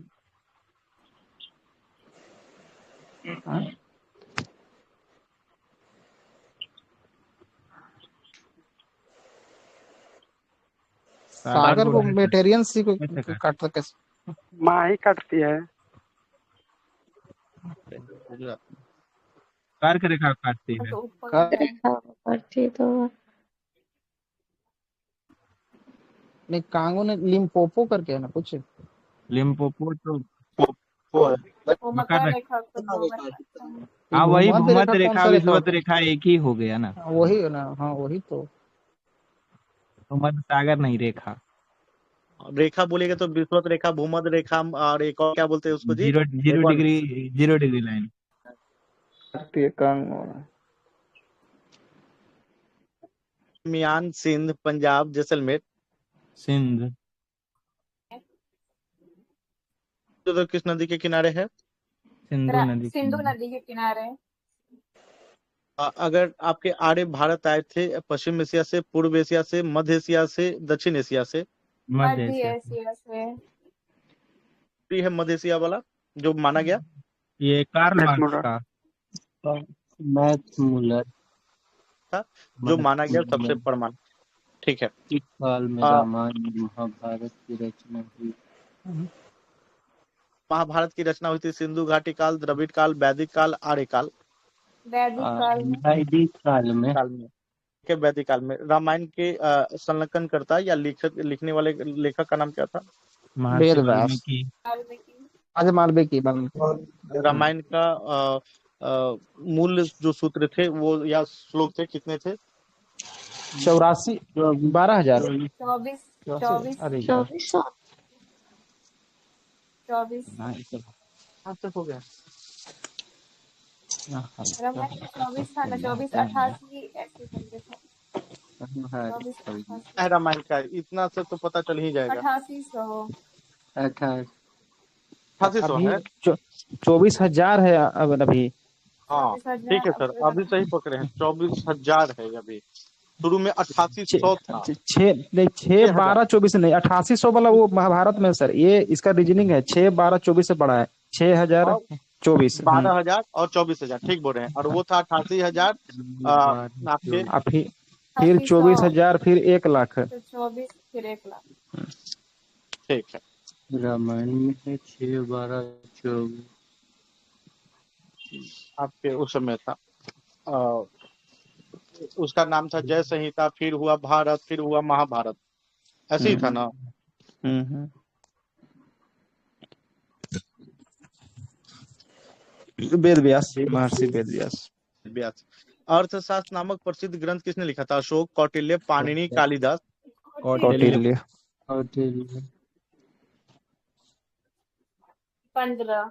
सागर को मेटेरियन सी को काटता कैसे? माँ ही काटती है। कर्क रेखा काटती है। नहीं, कांगो ने लिम्पोपो करके है ना कुछ। लिम्पोपो तो मकर रेखा हाँ, वही भूमध्य रेखा विषुवत रेखा एक ही हो गया ना। वही है ना, हाँ वही तो। भूमध्य सागर नहीं, रेखा। रेखा बोलेगा तो विषुवत रेखा, भूमध्य रेखा, और एक और क्या बोलते हैं उसको जी? 0 डिग्री लाइन। मियान, सिंध, पंजाब, जैसलमेर। सिंध। तो किस नदी के किनारे है? सिंधु नदी के किनारे। अगर आपके आर्य भारत आए थे पश्चिम एशिया से, पूर्व एशिया से, मध्य एशिया से, दक्षिण एशिया से? मध्य एशिया से। है मध्य एशिया वाला जो माना गया, ये कार्ल मार्क्स का मैथ मूलर था, जो माना गया सबसे प्रमाण। ठीक है। किस साल में रामायण महाभारत की रचना हुई? महाभारत की रचना हुई थी सिंधु घाटी काल, द्रविड़ काल, वैदिक काल, आर्य काल? वैदिक काल में। वैदिक काल में। रामायण के संकलन करता या लिखने वाले लेखक का नाम क्या था? वाल्मीकि। रामायण का मूल जो सूत्र थे वो या श्लोक थे, कितने थे? 84 12,000 24 हो गया। रामायण में 24 था ना, 24 88 ऐसे करके था। रामायण का इतना से तो पता चल ही जाएगा। 8800 है। 24,000 है अब अभी। हाँ ठीक है सर, अभी सही पकड़े हैं, 24,000 है अभी। शुरू में 8800 था। 6 12 24 नहीं, 8800 वाला वो महाभारत में सर। ये इसका रीजनिंग है, 6 12 24 से बड़ा है। 6024 12,000 और 24,000, ठीक बोल रहे हैं। और वो था 88,000 आपके। फिर 24,000, फिर 1 लाख। 24 फिर 1 लाख। ठीक है। रामायण में है 6 12 24 आपके उस समय था। उसका नाम था जय संहिता, फिर हुआ भारत, फिर हुआ महाभारत, ऐसे ही था ना? वेद व्यास, महर्षि वेद व्यास। अर्थशास्त्र नामक प्रसिद्ध ग्रंथ किसने लिखा था? अशोक, कौटिल्य, पाणिनि, कालिदास? कौटिल्य। 15।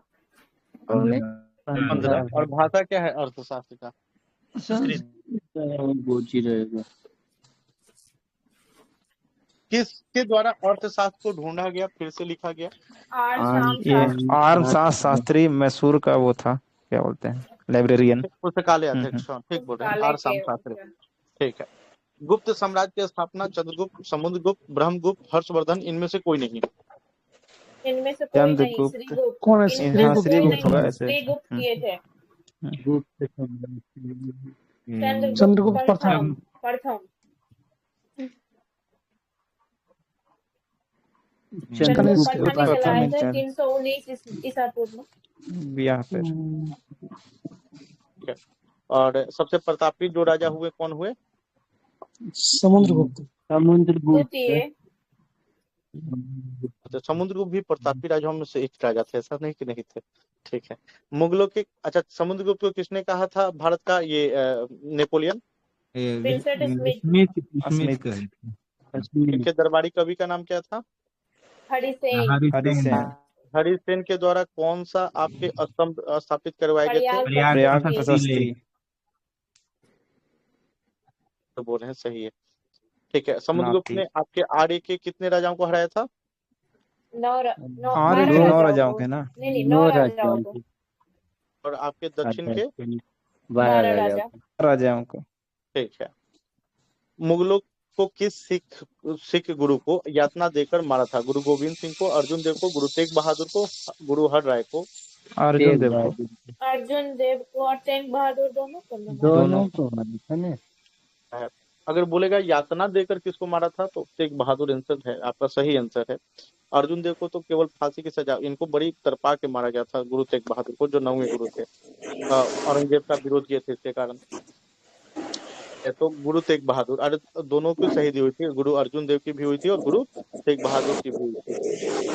और भाषा क्या है अर्थशास्त्र का? गोची रहेगा। किसके द्वारा अर्थशास्त्र को ढूंढा गया, फिर से लिखा गया? ये आर शास्त्री मैसूर का वो था, क्या बोलते हैं, लाइब्रेरियन। पुस्तकालय अध्यक्ष, ठीक बोल रहे हैं, आर शाम शास्त्री। ठीक है। गुप्त साम्राज्य की स्थापना चंद्रगुप्त, समुद्रगुप्त, ब्रह्मगुप्त, हर्षवर्धन, इनमें से कोई नहीं? इनमें से कोई नहीं, श्रीगुप्त। कौन है? श्रीगुप्त होगा ऐसे। श्रीगुप्त किए थे। चंद्रगुप्त प्रथम। चंद्रगुप्त प्रथम चलाए थे 319 ईसा पूर्व में। यहाँ पे। और सबसे प्रतापी जो राजा हुए कौन हुए? समुद्रगुप्त। तो समुद्रगुप्त भी प्रतापी राजाओं में से एक राजा थे, ऐसा नहीं कि नहीं थे। ठीक है। मुगलों के, अच्छा, समुद्रगुप्त को किसने कहा था भारत का ये नेपोलियन? इनके दरबारी कवि का नाम क्या था? हरिसेन। हरिसेन के द्वारा कौन सा आपके स्तंभ स्थापित करवाए गए थे? प्रयाग प्रशस्ति। तो बोल रहे हैं, सही है। ठीक है। समुद्रगुप्त ने आपके आर्य के कितने राजाओं को हराया था? 9 राजाओं के ना। नहीं, 9 राजाओं को। और आपके दक्षिण के 12 राजाओं को। ठीक है। मुगलों को किस सिख गुरु को यातना देकर मारा था? गुरु गोविंद सिंह को, अर्जुन देव को, गुरु तेग बहादुर को, गुरु हर राय को? अर्जुन देव को और तेग बहादुर दोनों को है। अगर बोलेगा यातना देकर किसको मारा था तो तेग बहादुर आंसर है, आपका सही आंसर है। अर्जुन देव को तो केवल फांसी की सजा, इनको बड़ी तरपा के मारा गया था गुरु तेग बहादुर को, जो 9वें गुरु थे। औरंगजेब का विरोध किए थे इसके कारण। तो गुरु तेग बहादुर, अरे दोनों की शहीदी हुई थी, गुरु अर्जुन देव की भी हुई थी और गुरु तेग बहादुर की भी हुई थी।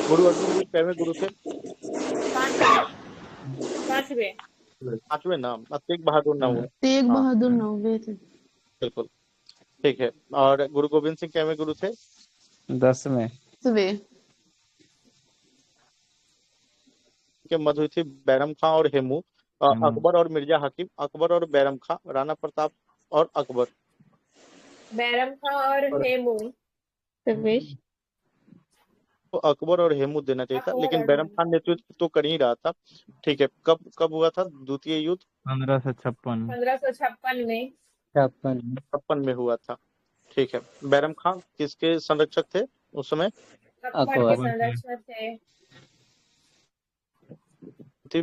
गुरु अर्जुन देव कैसे गुरु थे? 5वें नाम, तेग बहादुर 9वें। तेग बहादुर 9वें थे। बिल्कुल ठीक है। और गुरु गोविंद सिंह कैसे गुरु थे? 10वें। के मध्य हुई थी बैरम खां और हेमू, अकबर और मिर्जा हकीम, अकबर और बैरम खां, राणा प्रताप और अकबर। बैरम खां और हेमू। तो अकबर और हेमू देना चाहिए था, लेकिन बैरम खान नेतृत्व तो कर ही रहा था। ठीक है। कब हुआ था द्वितीय युद्ध? 1556 में। 56 में हुआ था। ठीक है। बैरम खान किसके संरक्षक थे उस समय? अकबर के संरक्षक थे।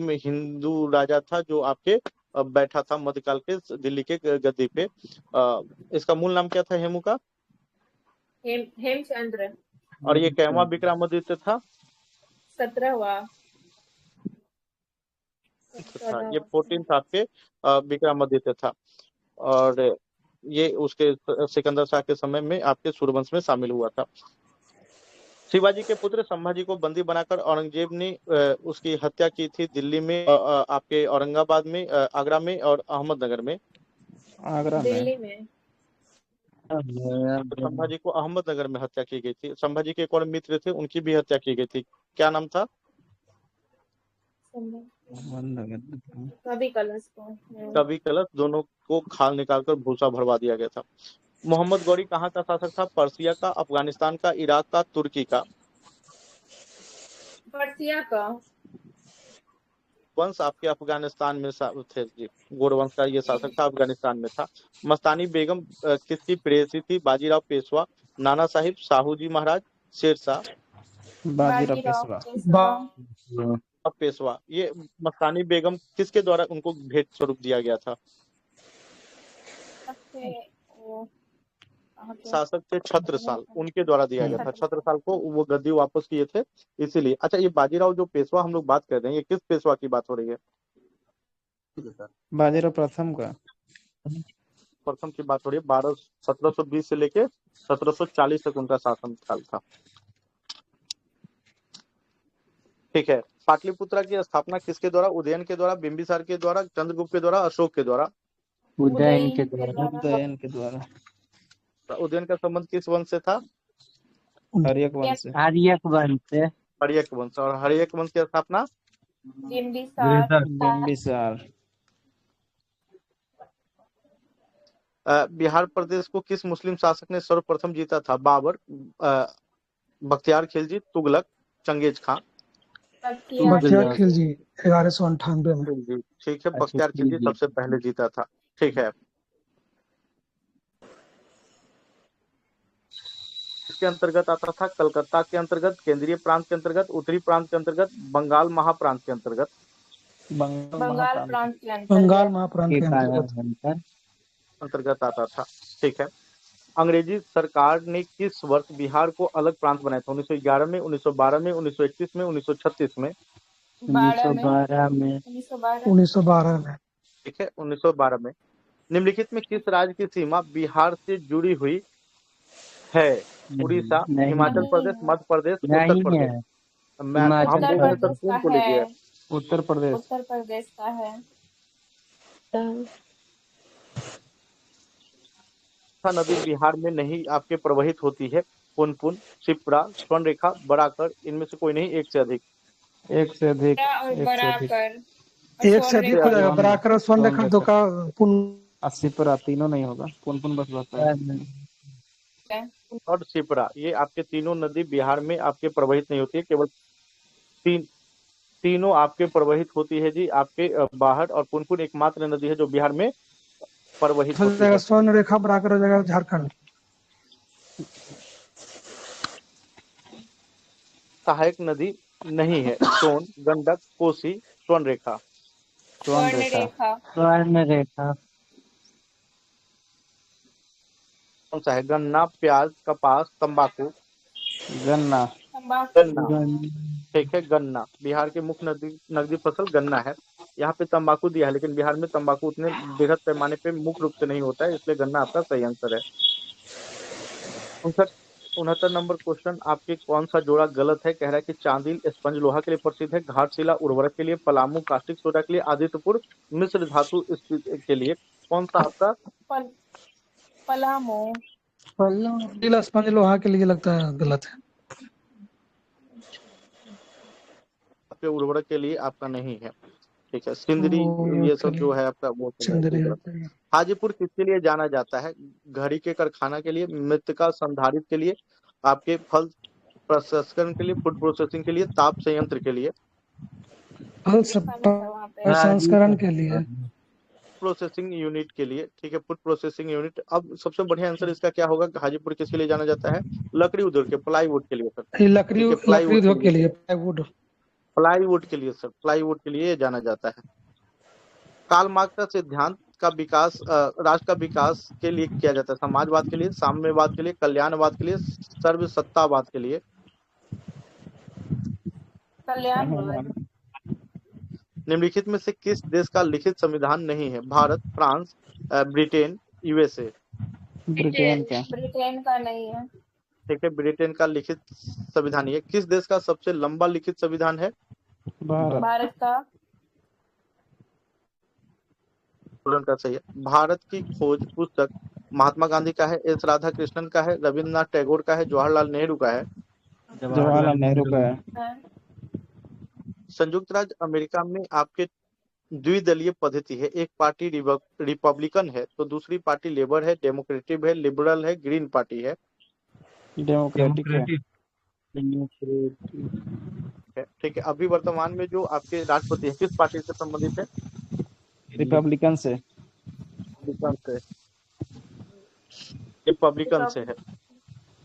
में हिंदू राजा था जो आपके बैठा था मध्यकाल के दिल्ली के गद्दी पे। इसका मूल नाम क्या था हेमू का? हेमचंद्र। और ये कैवा विक्रमादित्य था? 17वां। ये 14 आपके विक्रमादित्य था। और ये उसके सिकंदर शाह के समय में आपके सूर्यवंश में शामिल हुआ था। शिवाजी के पुत्र संभाजी को बंदी बनाकर औरंगजेब ने उसकी हत्या की थी दिल्ली में, आपके औरंगाबाद में, आगरा में और अहमदनगर में। दिल्ली में। संभाजी को अहमदनगर में हत्या की गई थी। संभाजी के एक और मित्र थे, उनकी भी हत्या की गई थी, क्या नाम था? कवि कलश। दोनों को खाल निकालकर भूसा भरवा दिया गया था। मोहम्मद गौरी कहाँ का शासक था? पर्सिया का, अफगानिस्तान का, इराक का, तुर्की का? पर्सिया का। वंश आपके अफगानिस्तान में थे जी। गोरवंश का ये शासक था, अफगानिस्तान में था। मस्तानी बेगम किसकी प्रेयसी थी? बाजीराव पेशवा, नाना साहिब, साहू जी महाराज, शेरशाह? बाजीराव पेशवा। ये मस्तानी बेगम किसके द्वारा उनको भेंट स्वरूप दिया गया था? शासक थे छत्रसाल, उनके द्वारा दिया गया था। छत्रसाल को वो गद्दी वापस किए थे इसीलिए। अच्छा, ये बाजीराव जो पेशवा हम लोग बात कर रहे हैं, ये किस पेशवा की बात हो रही है? बाजीराव प्रथम का। प्रथम की बात हो रही है। 1720 से लेके 1740 तक उनका शासन काल था। ठीक है। पाटलिपुत्रा की स्थापना किसके द्वारा? उदयन के द्वारा, बिंबिसार के द्वारा, चंद्रगुप्त के द्वारा, अशोक के द्वारा? उदयन के द्वारा। उदयन का संबंध किस वंश से था? हर्यक वंश से। हर्यक वंश। और हर्यक वंश की स्थापना? बिंबिसार। बिहार प्रदेश को किस मुस्लिम शासक ने सर्वप्रथम जीता था? बाबर, बख्तियार खिलजी, तुगलक, चंगेज खां। बख्तियार खिलजी 1198 में। खिलजी, ठीक है, बख्तियार खिलजी सबसे पहले जीता था। ठीक है, इसके अंतर्गत आता था? कलकत्ता के अंतर्गत, केंद्रीय प्रांत के अंतर्गत, उत्तरी प्रांत के अंतर्गत, बंगाल महाप्रांत के अंतर्गत। बंगाल प्रांत के बंगाल अंतर्गत। महाप्रांत के अंतर्गत आता था। ठीक है, अंग्रेजी सरकार ने किस वर्ष बिहार को अलग प्रांत बनाया था? 1911 में, 1912 में, 1921 में, 1936 में। 1912 में। 1912 में। ठीक है, 1912 में। निम्नलिखित में किस राज्य की सीमा बिहार से जुड़ी हुई है? उड़ीसा, हिमाचल प्रदेश, मध्य प्रदेश, उत्तर प्रदेश। उत्तर प्रदेश कौन का बोले है। उत्तर प्रदेश। उत्तर प्रदेश का है। नदी बिहार में नहीं आपके प्रवाहित होती है? पुनपुन, शिप्रा, स्वर्णरेखा, बराकर। इनमें से कोई नहीं, एक से अधिक। एक से अधिक। और बराकर। एक से अधिक हो जाएगा। बराकर और स्वर्णरेखा दो का पुन 80 पर तीनों नहीं होगा, पुनपुन बस बता है। और शिप्रा, ये आपके तीनों नदी बिहार में आपके प्रवाहित नहीं होती है, केवल तीनों आपके प्रवाहित होती है जी आपके बाहर, और पुनपुन एकमात्र नदी है जो बिहार में प्रवाहित होती है। स्वर्णरेखा बराकर हो जाएगा झारखंड। सहायक नदी नहीं है? सोन, गंडक, कोसी, स्वर्णरेखा। स्वर्णरेखा। कौन सा है? गन्ना, प्याज, कपास, तंबाकू। गन्ना। ठीक है, गन्ना बिहार की मुख्य नकदी फसल गन्ना है। यहाँ पे तंबाकू दिया है, लेकिन बिहार में तंबाकू उतने बृहद पैमाने पे मुख्य रूप से नहीं होता है, इसलिए गन्ना आपका सही आंसर है। 69 नंबर क्वेश्चन, आपके कौन सा जोड़ा गलत है? कह रहा है कि चांदिल स्पंज लोहा के लिए प्रसिद्ध है, घाटशिला उर्वरक के लिए, पलामू कास्टिक सोडा के लिए, आदित्यपुर मिश्र धातु के लिए। कौन सा आपका? पलामू। स्पंज लोहा के लिए लगता है गलत है। आपके उर्वरक के लिए आपका नहीं है। ठीक है, सिंदरी ये सब जो है आपका वो हाजीपुर किसके लिए जाना जाता है? घड़ी के कारखाना के लिए, मृतिका संधारित के लिए, आपके फल प्रसंस्करण के लिए, फूड प्रोसेसिंग के लिए, ताप संयंत्र के लिए। फल प्रसंस्करण के लिए, प्रोसेसिंग यूनिट के लिए। ठीक है, फूड प्रोसेसिंग यूनिट। अब सबसे बढ़िया आंसर इसका क्या होगा? हाजीपुर किसके लिए जाना जाता है? लकड़ी उद्योग के, प्लाईवुड के लिए सर। लकड़ी उद्योग के लिए, प्लाईवुड के लिए सर, प्लाईवुड के लिए जाना जाता है। कार्ल मार्क्स का सिद्धांत का विकास राष्ट्र का विकास के लिए किया जाता है? समाजवाद के लिए, साम्यवाद के लिए, कल्याणवाद के लिए, सर्वसत्तावाद के लिए। कल्याणवाद। निम्नलिखित में से किस देश का लिखित संविधान नहीं है? Bharat, France, Britain, USA. Britain का नहीं है। ठीक है, ब्रिटेन का लिखित संविधान है। किस देश का सबसे लंबा लिखित संविधान है? भारत का। का सही है। भारत की खोज पुस्तक महात्मा गांधी का है, एस राधाकृष्णन का है, रविन्द्रनाथ टैगोर का है, जवाहरलाल नेहरू का है। जवाहरलाल नेहरू का है। संयुक्त राज्य अमेरिका में आपके द्विदलीय पद्धति है। एक पार्टी रिपब्लिकन है, तो दूसरी पार्टी लेबर है, डेमोक्रेटिक है, लिबरल है, ग्रीन पार्टी है। डेमोक्रेटिक है। ठीक है, अभी वर्तमान में जो आपके राष्ट्रपति है किस पार्टी से संबंधित है? रिपब्लिकन से। रिपब्लिकन से है।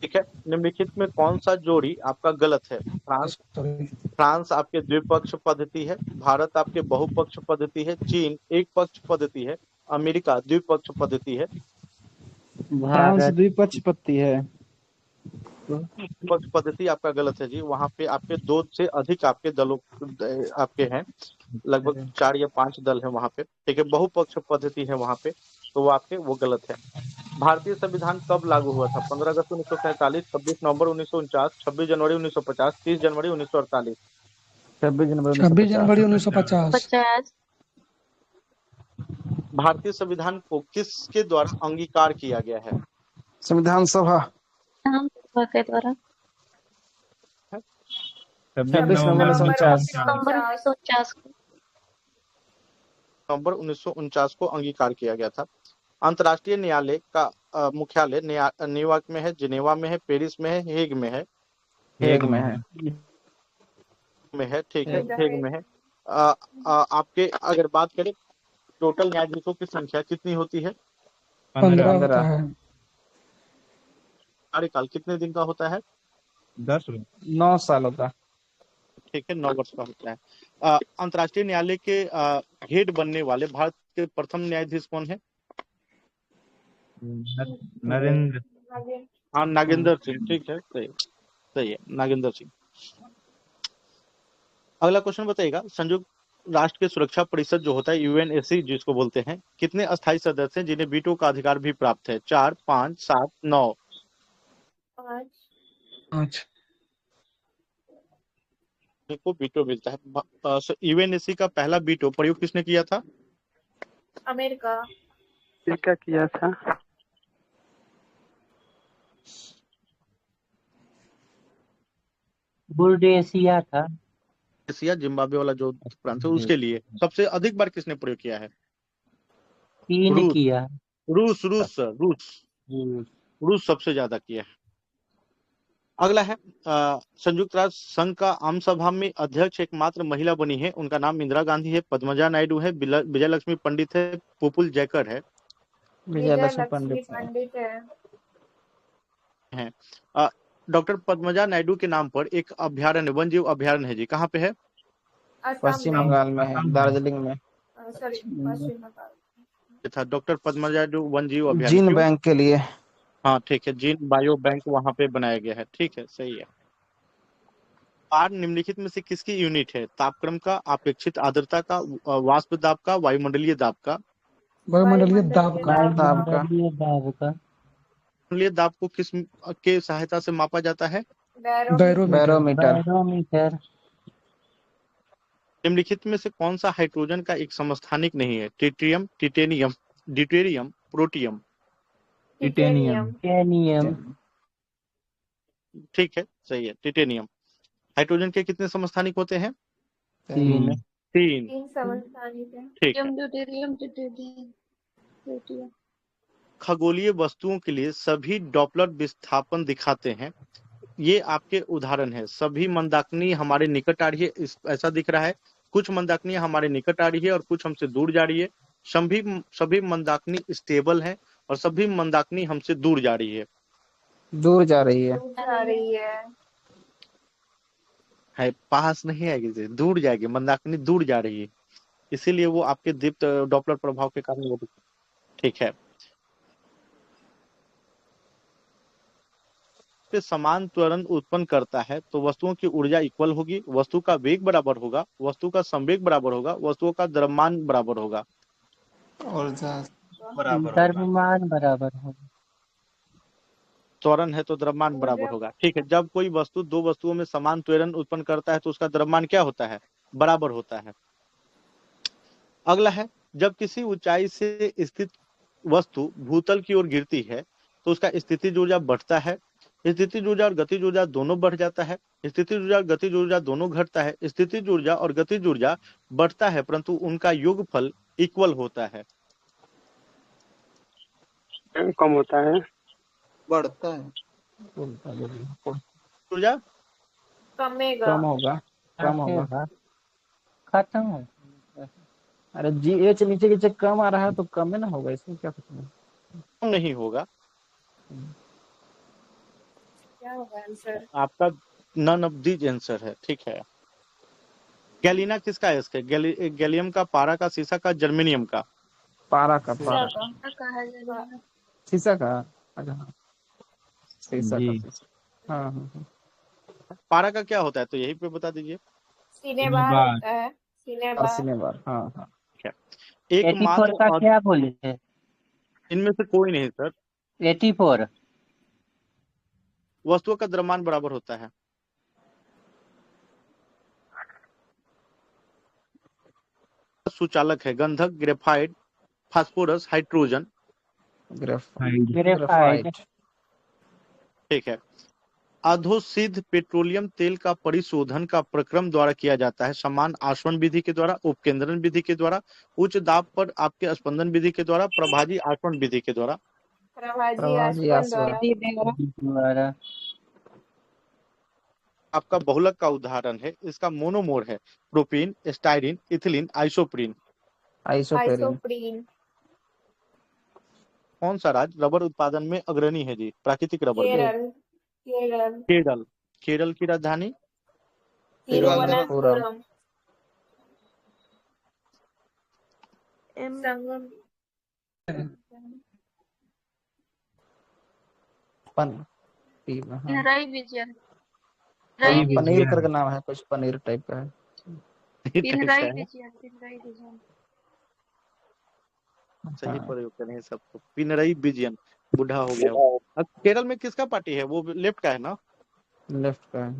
ठीक है, निम्नलिखित में कौन सा जोड़ी आपका गलत है? फ्रांस आपके द्विपक्ष पद्धति है, भारत आपके बहुपक्ष पद्धति है, चीन एक पक्ष पद्धति है, अमेरिका द्विपक्ष पद्धति है। फ्रांस द्विपक्ष पद्धति है। पक्ष पद्धति आपका गलत है जी। वहां पे आपके 2 से अधिक आपके दलों आपके हैं, लगभग 4 या 5 दल है वहां पे। ठीक है, बहुपक्ष पद्धति है वहां पे, तो वो आपके वो गलत है। भारतीय संविधान कब लागू हुआ था? 15 अगस्त 1947, 26 नवंबर 1949, 26 जनवरी 1950, 30 जनवरी 1948। 26 जनवरी 1950। भारतीय संविधान को किसके द्वारा अंगीकार किया गया है? संविधान सभा के द्वारा। 26 नवंबर 1949। नवंबर 1949 को अंगीकार किया गया था। अंतर्राष्ट्रीय न्यायालय का मुख्यालय न्यूयॉर्क में है, जिनेवा में है, पेरिस में है, हेग में है। हेग में है। ठीक है, हेग में है। आपके अगर बात करें टोटल न्यायाधीशों की संख्या कितनी होती है? 15 होता है। कार्यकाल कितने दिन का होता है? 9 साल होता है। ठीक है, 9 वर्ष का होता है। अंतर्राष्ट्रीय न्यायालय के हेड बनने वाले भारत के प्रथम न्यायाधीश कौन है? नरेंद्र। हाँ, नागेंद्र सिंह। ठीक है, सही है, नागेंद्र सिंह। अगला क्वेश्चन बताइएगा, संयुक्त राष्ट्र के सुरक्षा परिषद जो होता है यूएनएससी जिसको बोलते हैं, कितने अस्थायी सदस्य हैं जिन्हें वीटो का अधिकार भी प्राप्त है? 4, 5, 7, 9? 5। को वीटो मिलता है। यूएनएससी का पहला वीटो प्रयोग किसने किया था? अमेरिका। क्या किया था? बुल्डेसिया था। एशिया जिम्बाब्वे वाला जो प्रांत है उसके लिए सबसे अधिक बार किसने प्रयोग किया है? 3 किया। रूस सबसे ज्यादा किया है। अगला है संयुक्त राष्ट्र संघ का आम सभा में अध्यक्ष एकमात्र महिला बनी है, उनका नाम इंदिरा गांधी है, पद्मजा नायडू है, विजय लक्ष्मी पंडित है, पुपुल जयकर है। विजय लक्ष्मी पंडित है। डॉक्टर पद्मजा नायडू के नाम पर एक अभ्यारण्य वन जीव अभ्यारण्य है जी, कहाँ पे है? पश्चिम बंगाल में है, दार्जिलिंग में। पश्चिम बंगाल था डॉक्टर पद्मजा वन जीव अभ्यारण्य जीन बैंक के लिए। हाँ ठीक है, जीन बायो बैंक वहां पे बनाया गया है। ठीक है, सही है। आर निम्नलिखित में से किसकी यूनिट है? तापक्रम का, अपेक्षित आर्द्रता का, वाष्प दाब का, वायुमंडलीय दाब का? वायुमंडलीय दाब का। वायुमंडलीय दाब को किस के सहायता से मापा जाता है? बैरोमीटर। निम्नलिखित में से कौन सा हाइड्रोजन का एक समस्थानिक नहीं है? Tritium, titanium, deuterium, protium? Titanium. ठीक है, सही है, टिटेनियम। हाइड्रोजन के कितने समस्थानिक होते हैं? 3। 3 समस्थानिक है। ठीक है। खगोलीय वस्तुओं के लिए सभी डॉपलर विस्थापन दिखाते हैं। ये आपके उदाहरण है। सभी मंदाकिनी हमारे निकट आ रही है, ऐसा दिख रहा है। कुछ मंदाकिनी हमारे निकट आ रही है और कुछ हमसे दूर जा रही है। सभी मंदाकिनी स्टेबल हैं और सभी मंदाकिनी हमसे दूर जा रही है। दूर जा रही है, पास नहीं आएगी, दूर जाएगी। मंदाकिनी दूर जा रही है, इसीलिए वो आपके दीप्त डॉपलर प्रभाव के कारण वो ठीक है। समान त्वरण उत्पन्न करता है तो वस्तुओं की ऊर्जा इक्वल होगी, वस्तु का वेग बराबर होगा, वस्तु का संवेग बराबर होगा, वस्तुओं का द्रव्यमान बराबर होगा। द्रव्यमान बराबर होगा। त्वरण है तो द्रव्यमान बराबर होगा। ठीक है, जब कोई वस्तु दो वस्तुओं में समान त्वरण उत्पन्न करता है तो उसका द्रव्यमान क्या होता है? बराबर होता है। अगला है, जब किसी ऊंचाई से स्थित वस्तु भूतल की ओर गिरती है तो उसका स्थितिज ऊर्जा बढ़ता है, स्थितिज ऊर्जा और गतिज ऊर्जा दोनों बढ़ जाता है, स्थितिज ऊर्जा और गतिज ऊर्जा दोनों घटता है। स्थितिज ऊर्जा और गतिज ऊर्जा बढ़ता है परंतु उनका योगफल इक्वल होता है। कम होता है, बढ़ता है। ऊर्जा कम होगा। खत्म हो। अरे जी एच नीचे कम आ रहा है तो कम ही ना होगा, इसमें क्या कम नहीं होगा। क्या होगा आंसर? आपका नन ऑफ दीज आंसर है। ठीक है। गैलिना किसका है? इसके गैलियम का, पारा का, सीसा का, जर्मेनियम का? पारा का। शीशा का। अच्छा, शीशा का। हाँ। पारा का क्या होता है तो यही पे बता दीजिए। सीने बार होता है। सीने बार। हाँ। एकमात्र का क्या बोले थे? इनमें से कोई नहीं सर। 84 वस्तुओं का द्रव्यमान बराबर होता है। सुचालक है गंधक, ग्रेफाइट, फास्फोरस, हाइड्रोजन। ग्रेफाइट। ठीक है। अधोसिद्ध पेट्रोलियम तेल का परिशोधन का प्रक्रम द्वारा किया जाता है। समान आसवन विधि के द्वारा, उपकेंद्रण विधि के द्वारा, उच्च दाब पर आपके स्पंदन विधि के द्वारा, प्रभाजी आसवन विधि के द्वारा। प्रभाजी आसवन द्वारा। द्वारा। आपका बहुलक का उदाहरण है, इसका मोनोमोर है propene, styrene, ethylene, isoprene. Isoprene. कौन सा राज्य रबर उत्पादन में अग्रणी है जी? प्राकृतिक रबर। केरल। केरल। केरल। केरल की राजधानी तिरुवनंतपुरम। संगम। पिनराई विजयन। पनीर करके नाम है, कुछ पनीर टाइप का है। पिनराई विजयन। पिनराई विजयन। सही प्रयोग करें सबको। पिनरई विजयन बूढ़ा हो गया। अब केरल में किसका पार्टी है? वो लेफ्ट का है ना? लेफ्ट का है।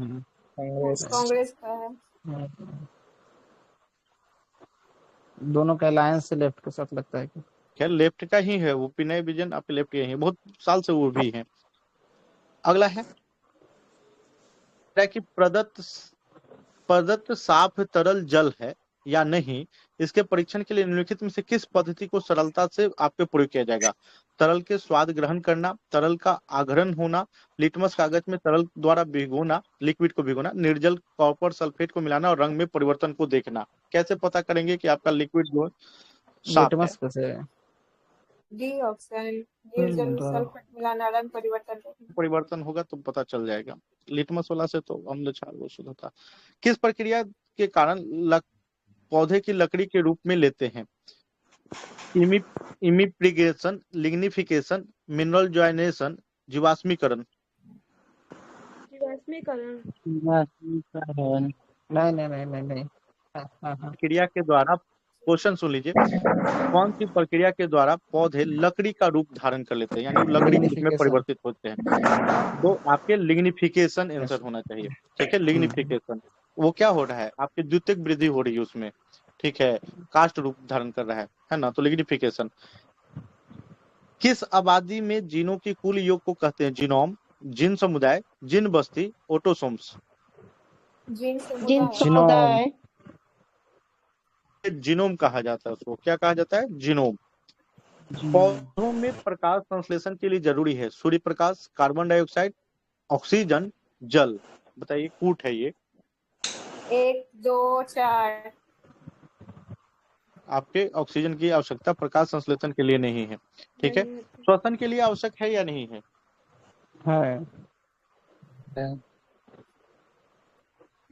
कांग्रेस का है। दोनों का अलायंस से लेफ्ट के साथ लगता है कि खैर लेफ्ट का ही है वो। पिनरई विजयन आपके लेफ्ट के ही है, बहुत साल से वो भी है। अगला है कि प्रदत्त साफ तरल जल है या नहीं, इसके परीक्षण के लिए निम्नलिखित में से किस पद्धति को सरलता से आपके प्रयोग किया जाएगा? तरल के स्वाद ग्रहण करना, तरल का आघरण होना, लिटमस कागज में तरल द्वारा भिगोना, लिक्विड को भिगोना, निर्जल कॉपर सल्फेट को मिलाना और रंग में परिवर्तन को देखना। कैसे पता करेंगे कि आपका लिक्विड जो साफ है? डी ऑप्शन, निर्जल सल्फेट मिलाना, रंग परिवर्तन होगा तो पता चल जाएगा। लिटमस वाला से तो अम्ल क्षार वो शुद्ध होता। किस प्रक्रिया के कारण पौधे की लकड़ी के रूप में लेते हैं? इमिप्रिगेशन, लिग्निफिकेशन, मिनरल जॉइनेशन, जीवाश्मीकरण। नहीं। प्रक्रिया के द्वारा, क्वेश्चन सुन लीजिए, कौन सी प्रक्रिया के द्वारा पौधे लकड़ी का रूप धारण कर लेते हैं, यानी लकड़ी के रूप में परिवर्तित होते हैं? तो आपके लिग्निफिकेशन आंसर होना चाहिए। ठीक है, लिग्निफिकेशन। वो क्या हो रहा है? आपकी द्वितीयक वृद्धि हो रही है उसमें। ठीक है, कास्ट रूप धारण कर रहा है ना? तो लिग्निफिकेशन। किस आबादी में जीनों की कुल योग को कहते हैं? जीनोम, जीन समुदाय, जीन बस्ती, ऑटोसोम्स। जीन समुदाय। जीनोम कहा जाता है उसको। क्या कहा जाता है? जीनोम। पौधों में प्रकाश संश्लेषण के लिए जरूरी है Surya Prakash, carbon dioxide, oxygen, जल। बताइए, कूट है ये। 1 2 4। आपके ऑक्सीजन की आवश्यकता प्रकाश संश्लेषण के लिए नहीं है। ठीक है, श्वसन के लिए आवश्यक है या नहीं है?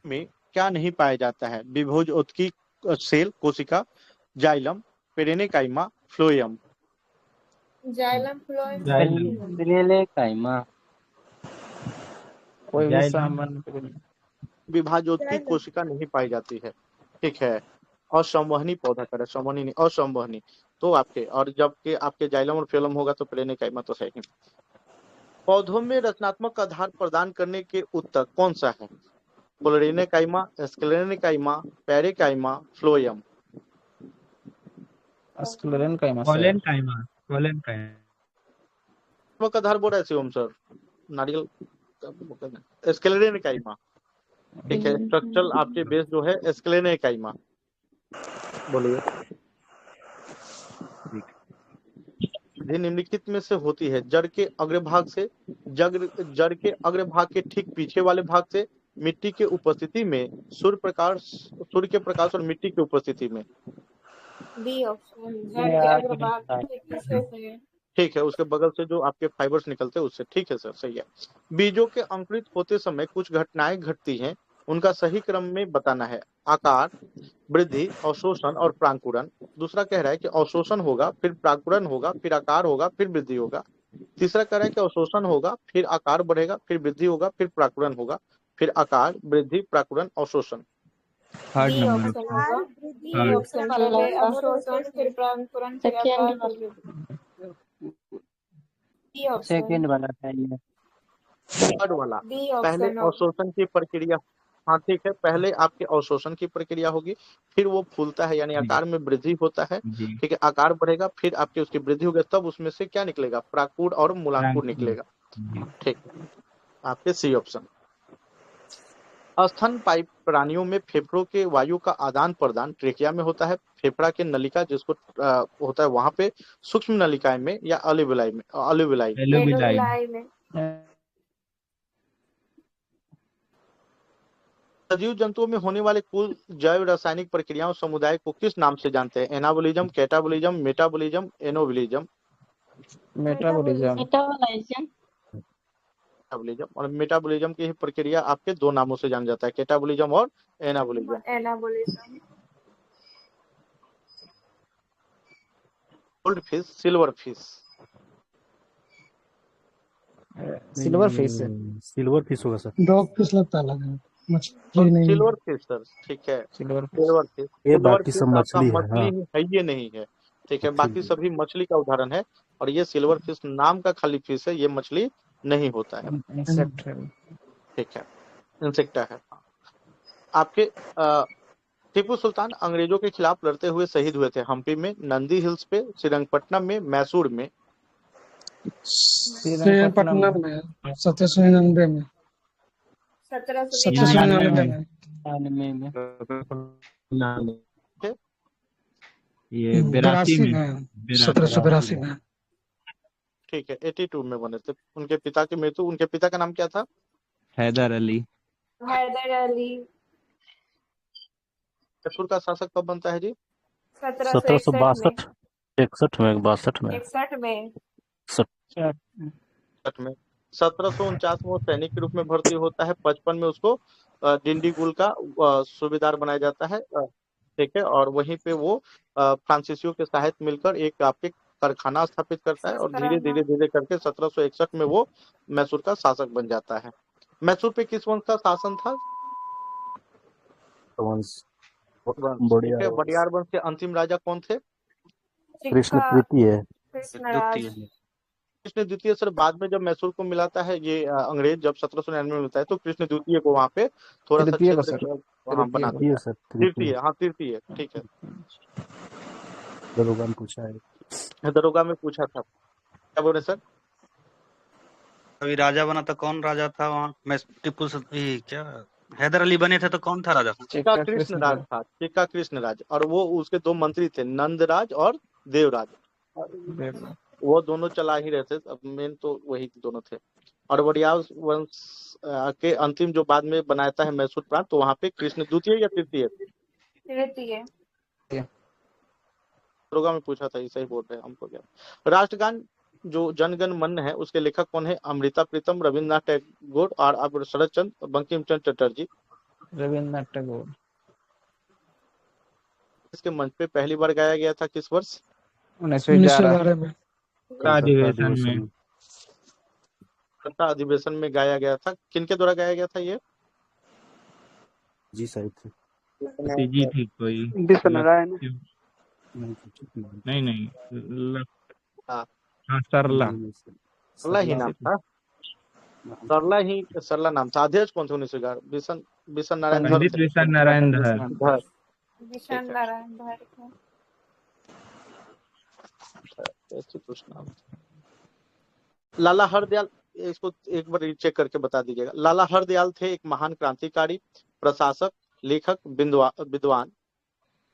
में क्या नहीं पाया जाता है? विभोजोत्की सेल कोशिका, xylem, parenchyma, phloem. Xylem, phloem. Parenchyma. कोई भी सामान्य विभाजोत्की कोशिका नहीं पाई जाती है। ठीक है, असंवहनी पौधा करे, संवहनी नहीं, असंवहनी। तो आपके, और जबकि आपके जाइलम और फ्लोएम होगा तो पेरेनेकाइमा तो सही। पौधों में रचनात्मक आधार प्रदान करने के उत्तर कौन सा है? पोलरेनेकाइमा, स्क्लेरेनेकाइमा, पेरेकाइमा, फ्लोएम। आधार बोल रहे शिवम सर, नारियल स्क्लेरेनेकाइमा। ठीक है, स्ट्रक्चरल आपके बेस जो है स्क्लेरेनेकाइमा। बोलिए। निम्नलिखित में से होती है जड़ के अग्रभाग से, जड़ के अग्रभाग के ठीक पीछे वाले भाग से, मिट्टी के उपस्थिति में, सूर्य के प्रकाश और मिट्टी की उपस्थिति में। बी ऑप्शन, जड़ के अग्रभाग के पीछे से। ठीक है, उसके बगल से जो आपके फाइबर्स निकलते हैं उससे। ठीक है सर, सही है। बीजों के अंकुरित होते समय कुछ घटनाएं घटती हैं, उनका सही क्रम में बताना है। आकार, वृद्धि, अवशोषण और प्रांकुरण। दूसरा कह रहा है कि अवशोषण होगा, फिर प्रांकुरण होगा, फिर आकार होगा, फिर वृद्धि होगा। तीसरा कह रहा है कि अवशोषण होगा, फिर आकार बढ़ेगा, फिर वृद्धि होगा, फिर प्रांकुरण होगा, फिर आकार, वृद्धि, प्रांकुरण, अवशोषण। सेकंड वाला चाहिए। थर्ड वाला। पहले अवशोषण की प्रक्रिया। हाँ ठीक है, पहले आपके अवशोषण की प्रक्रिया होगी, फिर वो फूलता है, यानी आकार में वृद्धि होता है। ठीक है, आकार बढ़ेगा, फिर आपकी उसकी वृद्धि होगी, तब उसमें से क्या निकलेगा? प्राकुर और मूलांकुर निकलेगा। ठीक। आपके सी ऑप्शन। स्तनपायी प्राणियों में फेफड़ों के वायु का आदान प्रदान ट्रेकिया में होता है, फेफड़ा के नलिका जिसको होता है वहां पे, सूक्ष्म नलिकाएं में, या अल्वेलाई में। अल्वेलाई एलोविलाई में। सजीव जंतुओं में होने वाले कुल जैव रासायनिक प्रक्रियाओं समुदाय को किस नाम से जानते हैं? Anabolism, catabolism, metabolism, anabolism. Metabolism. Metabolism. और मेटाबोलिज्म की प्रक्रिया आपके दो नामों से जाना जाता है, कैटाबोलिज्म और anabolism. Anabolism. Gold fish, silver fish. Silver fish. Silver fish होगा सर। डॉग फिश लगता अलग है, मछली नहीं सिल्वर है। फिश सर, ठीक है। Silver silver fish. ये सिल्वर बाकी फिश सब आपका मछली है। मछली हाँ है, ये नहीं है, ठीक है। ठीक बाकी है। सभी मछली का उदाहरण है, और ये सिल्वर फिश नाम का खाली फिश है, ये मछली नहीं होता है, इंसेक्ट है। ठीक है। इंसेक्टा है। आपके टीपू सुल्तान अंग्रेजों के खिलाफ लड़ते हुए शहीद हुए थे? हम्पी में, नंदी हिल्स पे, श्रीरंगपट्टनम में, मैसूर में। पटना में 1799 में। 1799 में। ये 82 82 में। में, 1782 में। ठीक है, 82 में बने थे। उनके पिता की मृत्यु, उनके पिता का नाम क्या था? हैदर अली। हैदर अली। मैसूर का शासक कब बनता है जी? 1761 में। 61 में, 62 में, 61 में। 60 में। 1749 में वो सैनिक के रूप में भर्ती होता है। 55 में उसको डिंडीगुल का सूबेदार बनाया जाता है, ठीक है। और वहीं पे वो फ्रांसीसियों के सहायता मिलकर एक आपके कारखाना स्थापित करता है, और धीरे धीरे धीरे करके 1761 में वो मैसूर का शासक बन जाता है। मैसूर पे किस वंश का शासन था? ठीक है। वडियार वंश के अंतिम राजा कौन थे? कृष्ण तृतीय। कृष्ण द्वितीय सर बाद में जब मैसूर को मिलाता है ये अंग्रेज, जब 1799 में मिलता है, तो कृष्ण द्वितीय को वहाँ पे थोड़ा सा क्षेत्र वहाँ बनाते हैं। तृतीय, हाँ तृतीय, ठीक है। दरोगा में पूछा है। दरोगा में पूछा था, क्या बोले सर? अभी राजा बना था, कौन राजा था वहाँ? मैं टीपू क्या हैदर अली बने थे तो कौन था राजा? चेका कृष्ण राज था, चेका कृष्ण राज। और वो उसके दो मंत्री थे, नंदराज और देवराज। वो दोनों चला ही रहे थे, अब मेन तो वही दोनों थे। और वडियार वंश के अंतिम जो बाद में बनाता है मैसूर प्रांत, तो वहाँ पे कृष्ण द्वितीय या तृतीय? तृतीय। दरोगा में पूछा था, सही बोल रहे हैं, हमको क्या। राष्ट्रगान जो जनगण मन है उसके लेखक कौन है? अमृता प्रीतम, रविन्द्रनाथ टैगोर, और अब शरद चंद्र, बंकिम चंद्र चटर्जी। रविन्द्रनाथ टैगोर। इसके मंच पे पहली बार गाया गया था किस वर्ष? 1911 में। अधिवेशन में। अधिवेशन में गाया गया था। किनके द्वारा गाया गया था ये? जी साहिब थे। जी थी कोई। विश्वनारायण। नहीं हाँ सरला। सरला ही नाम था, सरला नाम था। अध्यक्ष कौन थे 1911? बिशन नारायण धर थे। बिशन नारायण धर। बिशन नारायण धर थे। लाला हरदयाल, इसको एक बार चेक करके बता दीजिएगा। लाला हरदयाल थे एक महान क्रांतिकारी, प्रशासक, लेखक, विद्वान।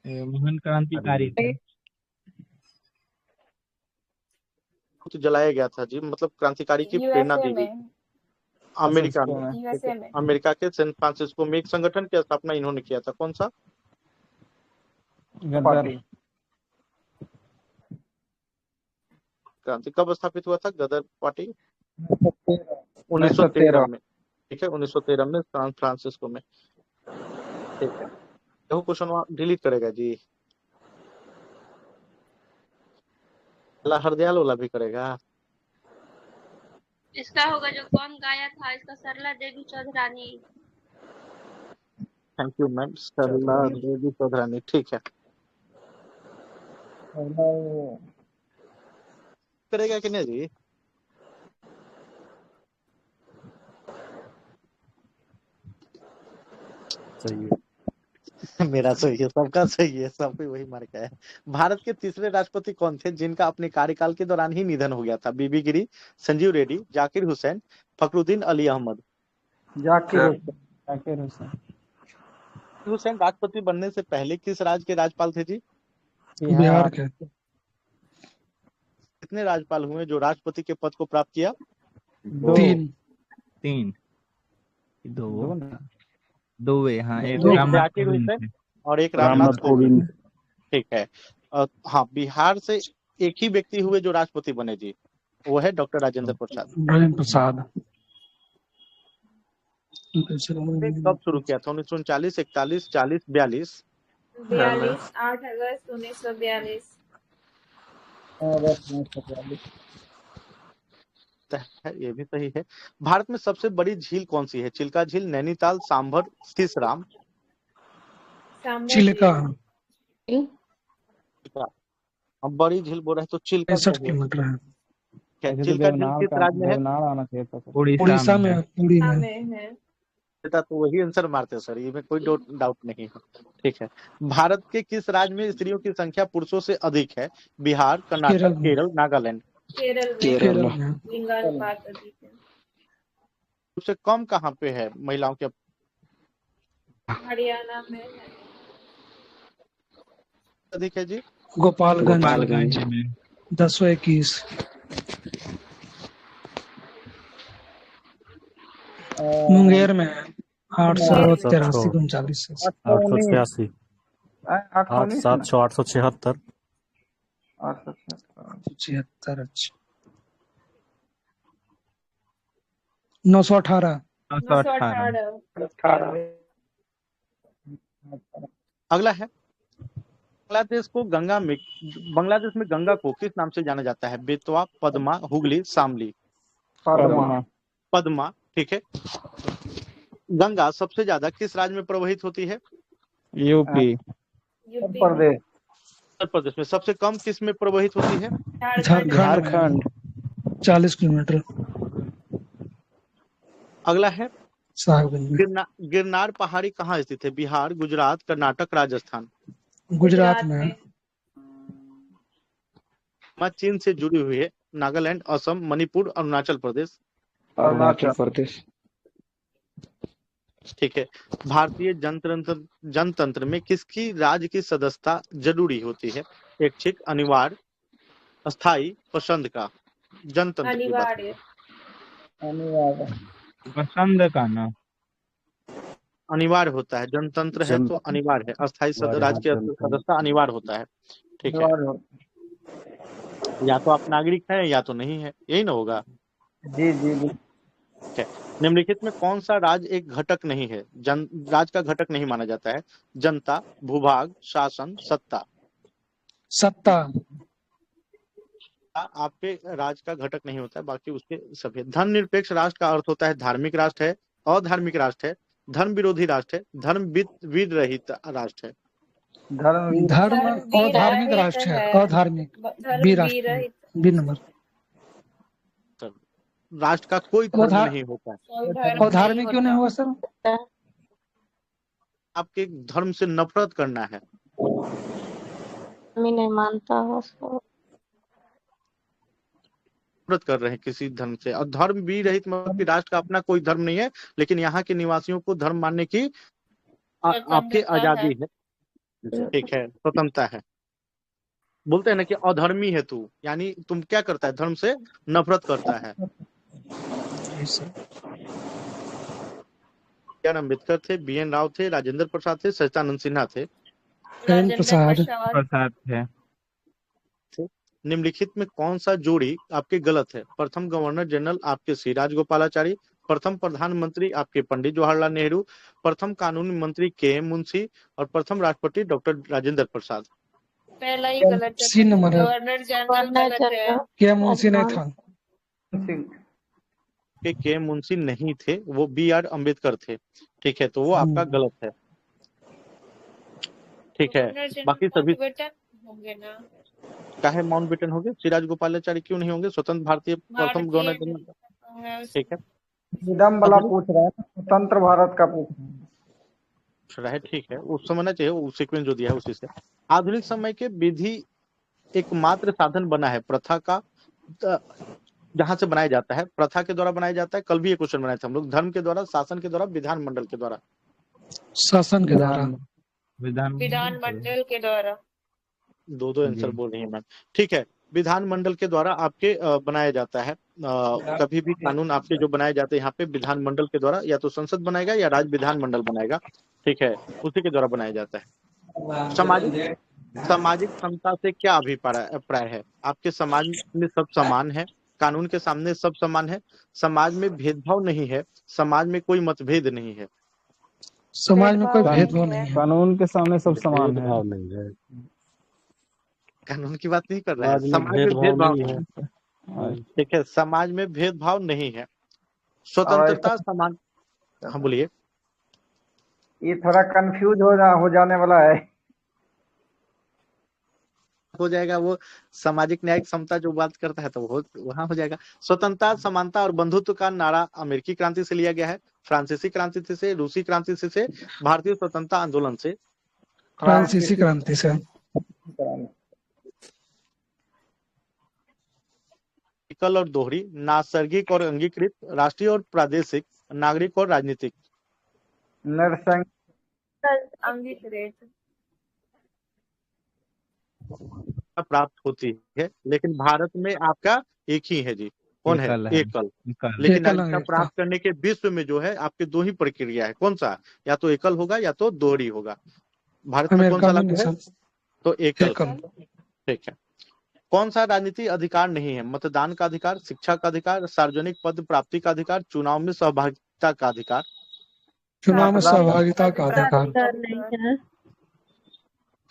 महान क्रांतिकारी थे। जलाया गया था जी, मतलब क्रांतिकारी की प्रेरणा दी गई। अमेरिका में, अमेरिका के सैन फ्रांसिस्को में एक संगठन की स्थापना इन्होंने किया था। कौन सा? क्रांति कब स्थापित हुआ था गदर पार्टी? 1913 में, ठीक है। 1913 में सैन फ्रांसिस्को में, ठीक है। यह क्वेश्चन डिलीट करेगा जी, हरदयाल वाला भी करेगा। इसका होगा जो कौन गाया था, इसका सरला देवी चौधरानी। थैंक यू मैम, सरला देवी चौधरानी, ठीक है। करेगा कि नहीं जी? सही है। मेरा सही है, सबका सही है, सब पे वही मार्का है। भारत के तीसरे राष्ट्रपति कौन थे जिनका अपने कार्यकाल के दौरान ही निधन हो गया था? बीबी गिरी, संजीव रेड्डी, जाकिर हुसैन, फखरुद्दीन अली अहमद। जाकिर हुसैन। हुसैन राष्ट्रपति बनने से पहले किस राज्य के राज्यपाल थे जी? बिहार के। कितने राज्यपाल हुए जो राष्ट्रपति के पद को प्राप्त किया? 3 दो वे, हाँ, एक एक रामनाथ जाकिर कोविंद हुसैन थे। और एक रामनाथ कोविंद। ठीक है। हाँ, बिहार से एक ही व्यक्ति हुए जो राष्ट्रपति बने जी, वो है डॉक्टर राजेंद्र प्रसाद। राजेंद्र प्रसाद। कब शुरू किया था? 1939, 41, 40, 42? 42, 8 अगस्त 1942। ये भी सही है। भारत में सबसे बड़ी झील कौन सी है? चिल्का झील, नैनीताल, सांभर, सीसराम? चिल्का। अब बड़ी झील बोल रहे तो चिल्का 65 किलोमीटर है। चिल्का झील किस राज्य में है? आना चाहिए था। उड़ीसा में, पुरी में है। तो वही आंसर मारते सर, ये में कोई डाउट नहीं है। ठीक है। भारत के किस राज्य में स्त्रियों की संख्या पुरुषों से अधिक है? बिहार, कर्नाटक, केरल, नागालैंड? केरल में लिंगानुपात अधिक है। सबसे कम कहाँ पे है महिलाओं के? हरियाणा में है। अधिक है जी? गोपालगंज में 1021। मुंगेर में 883, 39, 886, 8,700, 876। अच्छा, 918। अगला है, बांग्लादेश में गंगा को किस नाम से जाना जाता है? बेतवा, पद्मा, हुगली, शामली? पद्मा। ठीक है। गंगा सबसे ज्यादा किस राज्य में प्रवाहित होती है? यूपी। उत्तर प्रदेश में। सबसे कम किस में प्रवाहित होती है? झारखंड 40 किलोमीटर। अगला है, साहिबगंज। गिरनार पहाड़ी कहाँ स्थित है? बिहार, गुजरात, कर्नाटक, राजस्थान? गुजरात में। चीन से जुड़ी हुई है? नागालैंड, असम, मणिपुर, अरुणाचल प्रदेश? अरुणाचल प्रदेश। ठीक है। भारतीय जनतंत्र में किसकी राज्य की सदस्यता जरूरी होती है? ऐच्छिक, अनिवार्य, अस्थाई, पसंद का? जनतंत्र की बात। अनिवार्य। पसंद का ना? अनिवार्य होता है। जनतंत्र है तो अनिवार्य है। अस्थाई राज्य की सदस्यता अनिवार्य होता है। ठीक है। या तो आप नागरिक हैं या तो नहीं है, यही ना होगा? जी। ठीक है। निम्नलिखित में कौन सा राज्य एक घटक नहीं है, राज्य का घटक नहीं माना जाता है? जनता, भूभाग, शासन, सत्ता? सत्ता आपके राज्य का घटक नहीं होता है, बाकी उसके सभी। धर्मनिरपेक्ष राष्ट्र का अर्थ होता है धार्मिक राष्ट्र है, अधार्मिक राष्ट्र है, धर्म विरोधी राष्ट्र है, धर्म विरहित राष्ट्र है? धर्म अधार्मिक राष्ट्र है। अधार्मिक बी नंबर। राष्ट्र का कोई धर्म नहीं होता है। अधार्मिक क्यों नहीं हुआ सर? आपके धर्म से नफरत करना है। मैं नहीं मानता हूँ उसको। नफरत कर रहे हैं किसी धर्म से। और धर्म भी रहित मतलब कि राष्ट्र का अपना कोई धर्म नहीं है, लेकिन यहाँ के निवासियों को धर्म मानने की आपकी आजादी है। ठीक है, स्वतंत्रता है। बोलते हैं ना कि अधर्मी है तू, यानी तुम क्या करता है? धर्म से नफरत करता है। अम्बेडकर थे, BN राव थे, राजेंद्र प्रसाद थे, सच्चिदानंद सिन्हा थे? प्रसाद थे। निम्नलिखित में कौन सा जोड़ी आपके गलत है? प्रथम गवर्नर जनरल आपके श्री राजगोपालाचारी, प्रथम प्रधानमंत्री आपके पंडित जवाहरलाल नेहरू, प्रथम कानूनी मंत्री KM मुंशी और प्रथम राष्ट्रपति डॉक्टर राजेंद्र प्रसाद? पहला ही गलत है। गवर्नर जनरल गलत है। KM मुंशी नहीं था। KM मुंशी नहीं थे, वो BR अम्बेडकर थे। ठीक है, तो वो आपका गलत है। ठीक है, बाकी सभी होंगे ना? चाहे माउंटबेटन होंगे, श्री राजगोपालाचारी क्यों नहीं होंगे? स्वतंत्र भारतीय प्रथम गवर्नर जनरल। ठीक है, निदम वाला पूछ रहा है, स्वतंत्र भारत का पूछ रहा है। है, ठीक है, वो समझना चाहिए, वो सीक्वेंस जो दिया है उसी से। आधुनिक समय के विधि एकमात्र साधन बना है प्रथा का, जहां से बनाया जाता है, प्रथा के द्वारा बनाया जाता है। कल भी ये क्वेश्चन बनाए थे हम लोग, धर्म के द्वारा, शासन के द्वारा, विधानमंडल के द्वारा। शासन के द्वारा। विधानमंडल के द्वारा। दो आंसर बोल रही है मैम, ठीक है। विधानमंडल के द्वारा आपके बनाया जाता है। कभी भी कानून आपके जो बनाए जाते हैं यहाँ पे विधानमंडल के द्वारा, या तो संसद बनाएगा या राज्य विधानमंडल बनाएगा, ठीक है, उसी के द्वारा बनाया जाता है। सामाजिक समता से क्या अभिप्राय है? आपके समाज में सब समान है, कानून के सामने सब समान है, समाज में भेदभाव नहीं है, समाज में कोई मतभेद नहीं है। समाज में कोई भेदभाव नहीं है, कानून के सामने सब समान है। नहीं है, कानून की बात नहीं कर रहे हैं, समाज में भेदभाव नहीं है, ठीक है, समाज में भेदभाव नहीं है, स्वतंत्रता समान। हाँ बोलिए। ये थोड़ा कंफ्यूज हो जाने वाला है। हो जाएगा, वो सामाजिक न्याय समता जो बात करता है तो वो वहां हो जाएगा। स्वतंत्रता, समानता और बंधुत्व का नारा अमेरिकी क्रांति से लिया गया है, फ्रांसीसी क्रांति से, रूसी क्रांति से, भारतीय स्वतंत्रता आंदोलन से। फ्रांसीसी क्रांति से। एकल और दोहरी, नैसर्गिक और अंगीकृत, राष्ट्रीय और प्रादेशिक, नागरिक और राजनीतिक। अंगीकृत प्राप्त होती है, लेकिन भारत में आपका एक ही है जी, कौन है? एकल। लेकिन नागरिकता प्राप्त करने के विश्व में जो है आपके दो ही प्रक्रिया है, कौन सा? या तो एकल होगा या तो दोहरी होगा। भारत में कौन सा लागू है? तो एकल, ठीक है। कौन सा राजनीतिक अधिकार नहीं है? मतदान का अधिकार, शिक्षा का अधिकार, सार्वजनिक पद प्राप्ति का अधिकार, चुनाव में सहभागिता का अधिकार। चुनाव में सहभागिता का अधिकार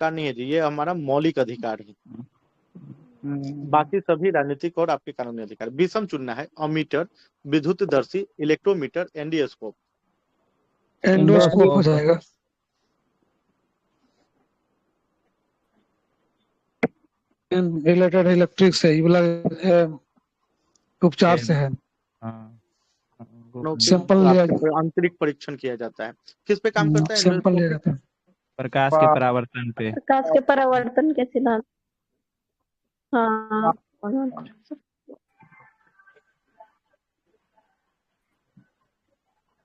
का नहीं है जी, ये हमारा मौलिक अधिकार है। बाकी सभी राजनीतिक और आपके कानूनी अधिकार। विषम चुनना है, अमीटर, विद्युतदर्शी, इलेक्ट्रोमीटर, एंडोस्कोप। एंडोस्कोप हो जाएगा। रिलेटेड इलेक्ट्रिक से, उपचार से है। सैंपल आंतरिक परीक्षण किया जाता है। किस पे काम करता है? सैंपल लिया जाता है। प्रकाश के परावर्तन पे। प्रकाश के परावर्तन के सिद्धांत। हाँ।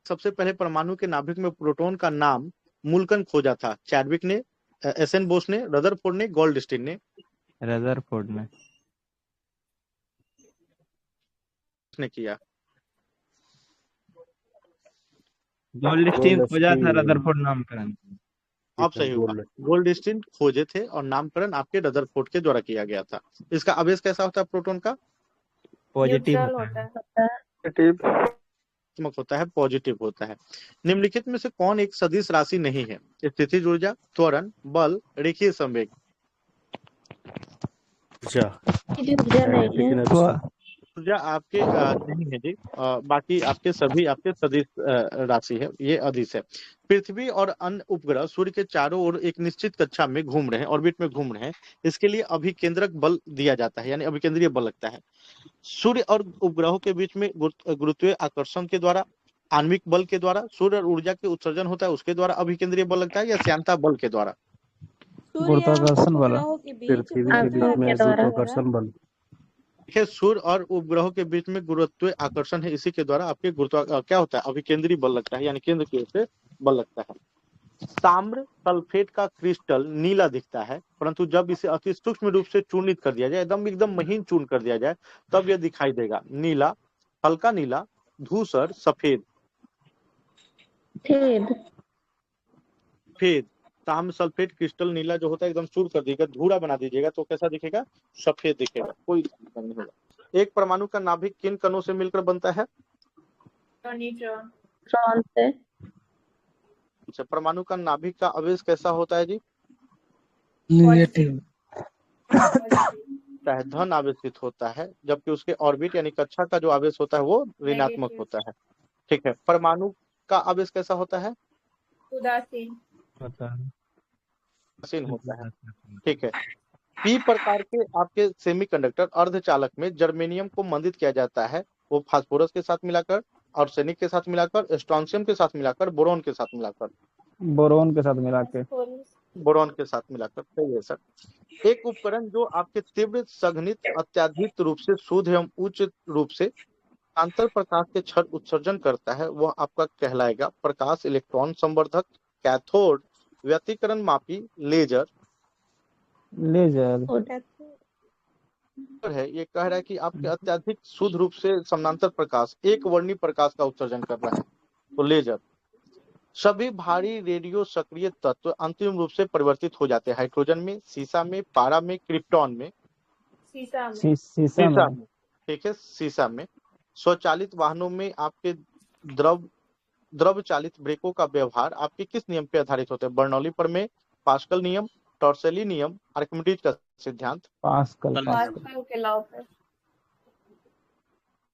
सबसे पहले परमाणु के नाभिक में प्रोटॉन का नाम मूलकन खोजा था, चैडविक ने, एस.एन. बोस ने, रदरफोर्ड ने, गोल्डस्टीन ने। रदरफोर्ड ने किया। गोल्डस्टीन खोजा था, रदरफोर्ड नामकरण। आप सही हुआ, गोल्डस्टीन खोजे थे और नामकरण आपके रदरफोर्ड के द्वारा किया गया था। इसका आवेश कैसा होता है प्रोटॉन का? पॉजिटिव होता है, पॉजिटिव होता है। निम्नलिखित में से कौन एक सदिश राशि नहीं है? स्थितिज ऊर्जा, त्वरण, बल, रेखीय संवेग। ऊर्जा आपके नहीं है जी, बाकी आपके सभी आपके सदिश राशि है, ये अदिश है। पृथ्वी और अन्य उपग्रह सूर्य के चारों ओर एक निश्चित कक्षा में घूम रहे हैं, ऑर्बिट में घूम रहे हैं। इसके लिए अभिकेंद्रक बल दिया जाता है, यानी अभिकेंद्रीय बल लगता है। सूर्य और उपग्रहों के बीच में गुरुत्वीय आकर्षण के द्वारा, आणविक बल के द्वारा, सूर्य और ऊर्जा के उत्सर्जन होता है उसके द्वारा अभिकेंद्रीय बल लगता है, या श्यानता बल के द्वारा? गुरुत्वाकर्षण बल। पृथ्वी के बीच में गुरुत्वाकर्षण बल। सूर्य और उपग्रहों के बीच में गुरुत्वीय आकर्षण है, इसी के द्वारा आपके क्या होता है? अभिकेंद्रीय बल लगता है, यानी केंद्र की ओर से बल लगता है। ताम्र सल्फेट का क्रिस्टल नीला दिखता है, परंतु जब इसे अति सूक्ष्म रूप से चूर्णित कर दिया जाए, एकदम महीन चूर्ण कर दिया जाए, तब यह दिखाई देगा नीला, हल्का नीला, धूसर, सफेद। सफेद। ताम्र सल्फेट क्रिस्टल नीला जो होता है एकदम चूर्ण कर दीजिएगा, धूरा बना दीजिएगा तो कैसा दिखेगा? सफेद दिखेगा, कोई दिक्कत नहीं होगा। एक परमाणु का नाभिक किन कणों से मिलकर बनता है? न्यूट्रॉन से। अच्छा, परमाणु का नाभिक का आवेश कैसा होता है जी? नेगेटिव। धन आवेशित होता है, जबकि उसके ऑर्बिट यानी कक्षा का जो आवेश होता है वो ऋणात्मक होता है। ठीक है, परमाणु का आवेश कैसा होता है? उदासीन होता है। ठीक है, पी प्रकार के आपके सेमीकंडक्टर अर्धचालक में जर्मेनियम को मंदित किया जाता है, वो फास्फोरस के साथ मिलाकर, आर्सेनिक के साथ मिलाकर, स्ट्रोंशियम के साथ मिलाकर, बोरॉन के साथ मिलाकर। बोरोन के साथ मिला के। बोरॉन के साथ मिलाकर। सही है सर। एक उपकरण जो आपके तीव्र संघनित अत्याधिक रूप से शुद्ध एवं उच्च रूप से अंतर प्रकाश के क्षण उत्सर्जन करता है वह आपका कहलाएगा प्रकाश इलेक्ट्रॉन संवर्धक, कैथोड, व्यतिकरण मापी, लेजर है। ये कह रहा है कि आपके अत्याधिक शुद्ध रूप से समानांतर प्रकाश एक वर्णी प्रकाश का उत्सर्जन कर रहा है तो लेजर। सभी भारी रेडियो सक्रिय तत्व अंतिम रूप से परिवर्तित हो जाते हैं हाइड्रोजन में, सीसा में, पारा में, क्रिप्टॉन में, सीसा में। ठीक है, सीसा में। स्वचालित वाहनों में आपके द्रव चालित ब्रेकों का व्यवहार आपके किस नियम पे आधारित होते हैं? बर्नौली प्रमेय, पास्कल नियम, टॉर्सेली नियम, आर्किमिडीज का सिद्धांत। पास्कल के लॉ पे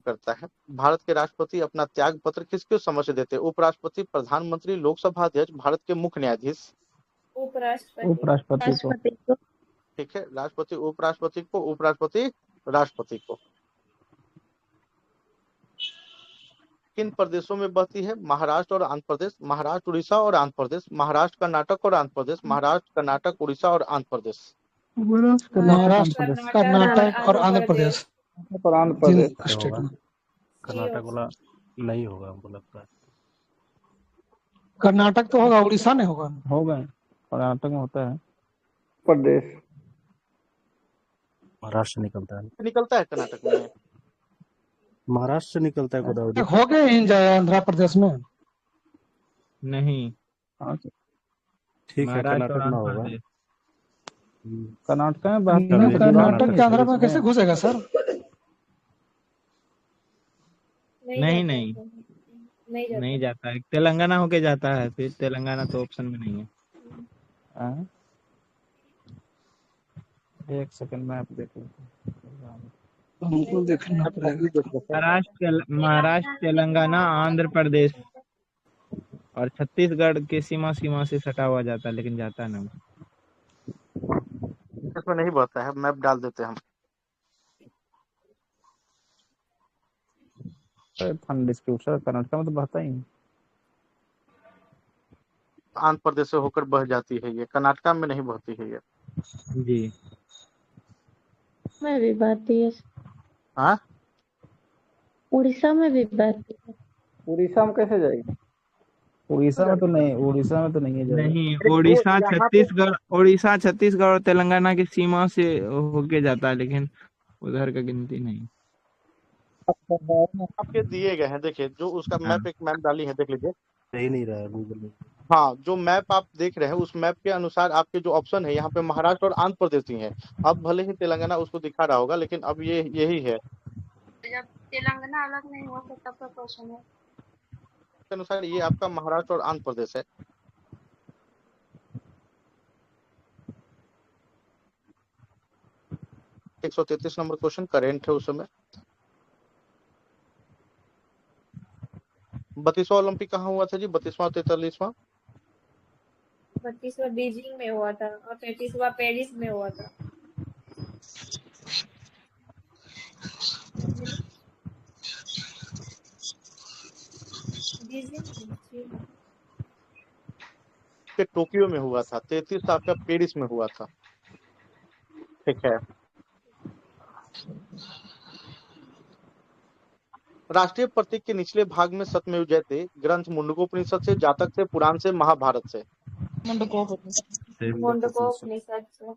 करता है। भारत के राष्ट्रपति अपना त्याग पत्र किसके समक्ष देते हैं? उपराष्ट्रपति, प्रधानमंत्री, लोकसभा अध्यक्ष, भारत के मुख्य न्यायाधीश। उपराष्ट्रपति को। ठीक है, राष्ट्रपति उपराष्ट्रपति को, उपराष्ट्रपति राष्ट्रपति को। किन प्रदेशों में बहती है? महाराष्ट्र और आंध्र प्रदेश, महाराष्ट्र, उड़ीसा और आंध्र प्रदेश, महाराष्ट्र, कर्नाटक और आंध्र प्रदेश, महाराष्ट्र, कर्नाटक, उड़ीसा और आंध्र प्रदेश। महाराष्ट्र, कर्नाटक और आंध्र प्रदेश। कर्नाटक वाला नहीं होगा हमको लगता है। कर्नाटक तो होगा, उड़ीसा नहीं होगा। होगा, कर्नाटक में होता है। प्रदेश महाराष्ट्र निकलता है कर्नाटक में। महाराष्ट्र से निकलता है गोदावरी। हो गए इन जाए आंध्र प्रदेश में नहीं। ठीक है, कर्नाटक में होगा। कर्नाटक में कर्नाटक के आंध्र में कैसे घुसेगा सर? नहीं जाता है। तेलंगाना होके जाता है, फिर तेलंगाना तो ऑप्शन में नहीं है। एक सेकंड में आप देख लो। हमको देखना पड़ेगा। महाराष्ट्र, तेलंगाना, आंध्र प्रदेश और छत्तीसगढ़ के सीमा से सटा हुआ जाता है, लेकिन जाता नहीं। इसमें नहीं बहता है, मैप डाल देते हैं हम। फंड डिस्ट्रीब्यूशन कर्नाटक में तो बहता ही। आंध्र प्रदेश से होकर बह जाती है ये, कर्नाटक में नहीं बहती है ये। जी में भी बहती है। हाँ, उड़ीसा में भी बहती है। उड़ीसा में कैसे जाएगी? उड़ीसा में तो नहीं है। नहीं, उड़ीसा, छत्तीसगढ़ और तेलंगाना की सीमा से होके जाता है, लेकिन उधर का गिनती नहीं। आपके दिए गए हैं, देखिए जो उसका मैप, एक मैप डाली है, देख लीजिए। सही नहीं रहा है गूगल में। हाँ, जो मैप आप देख रहे हैं उस मैप के अनुसार आपके जो ऑप्शन है यहाँ पे महाराष्ट्र और आंध्र प्रदेश ही है। अब भले ही तेलंगाना उसको दिखा रहा होगा, लेकिन अब ये यही है। जब तेलंगाना अलग नहीं हो सकता तो क्वेश्चन है के अनुसार ये आपका महाराष्ट्र और आंध्र प्रदेश है। एक 133 नंबर क्वेश्चन करेंट है उस समय। 32वां ओलंपिक कहाँ हुआ था जी? 32वां 43वां? 32वां बीजिंग में हुआ था और 33वां पेरिस में हुआ था। टोक्यो में हुआ था। 33 आपका पेरिस में हुआ था। ठीक है। राष्ट्रीय प्रतीक के निचले भाग में सत्यमेव जयते ग्रंथ मुंडकोपनिषद से, जातक से, पुराण से, महाभारत से। मुंडकोपनिषद से।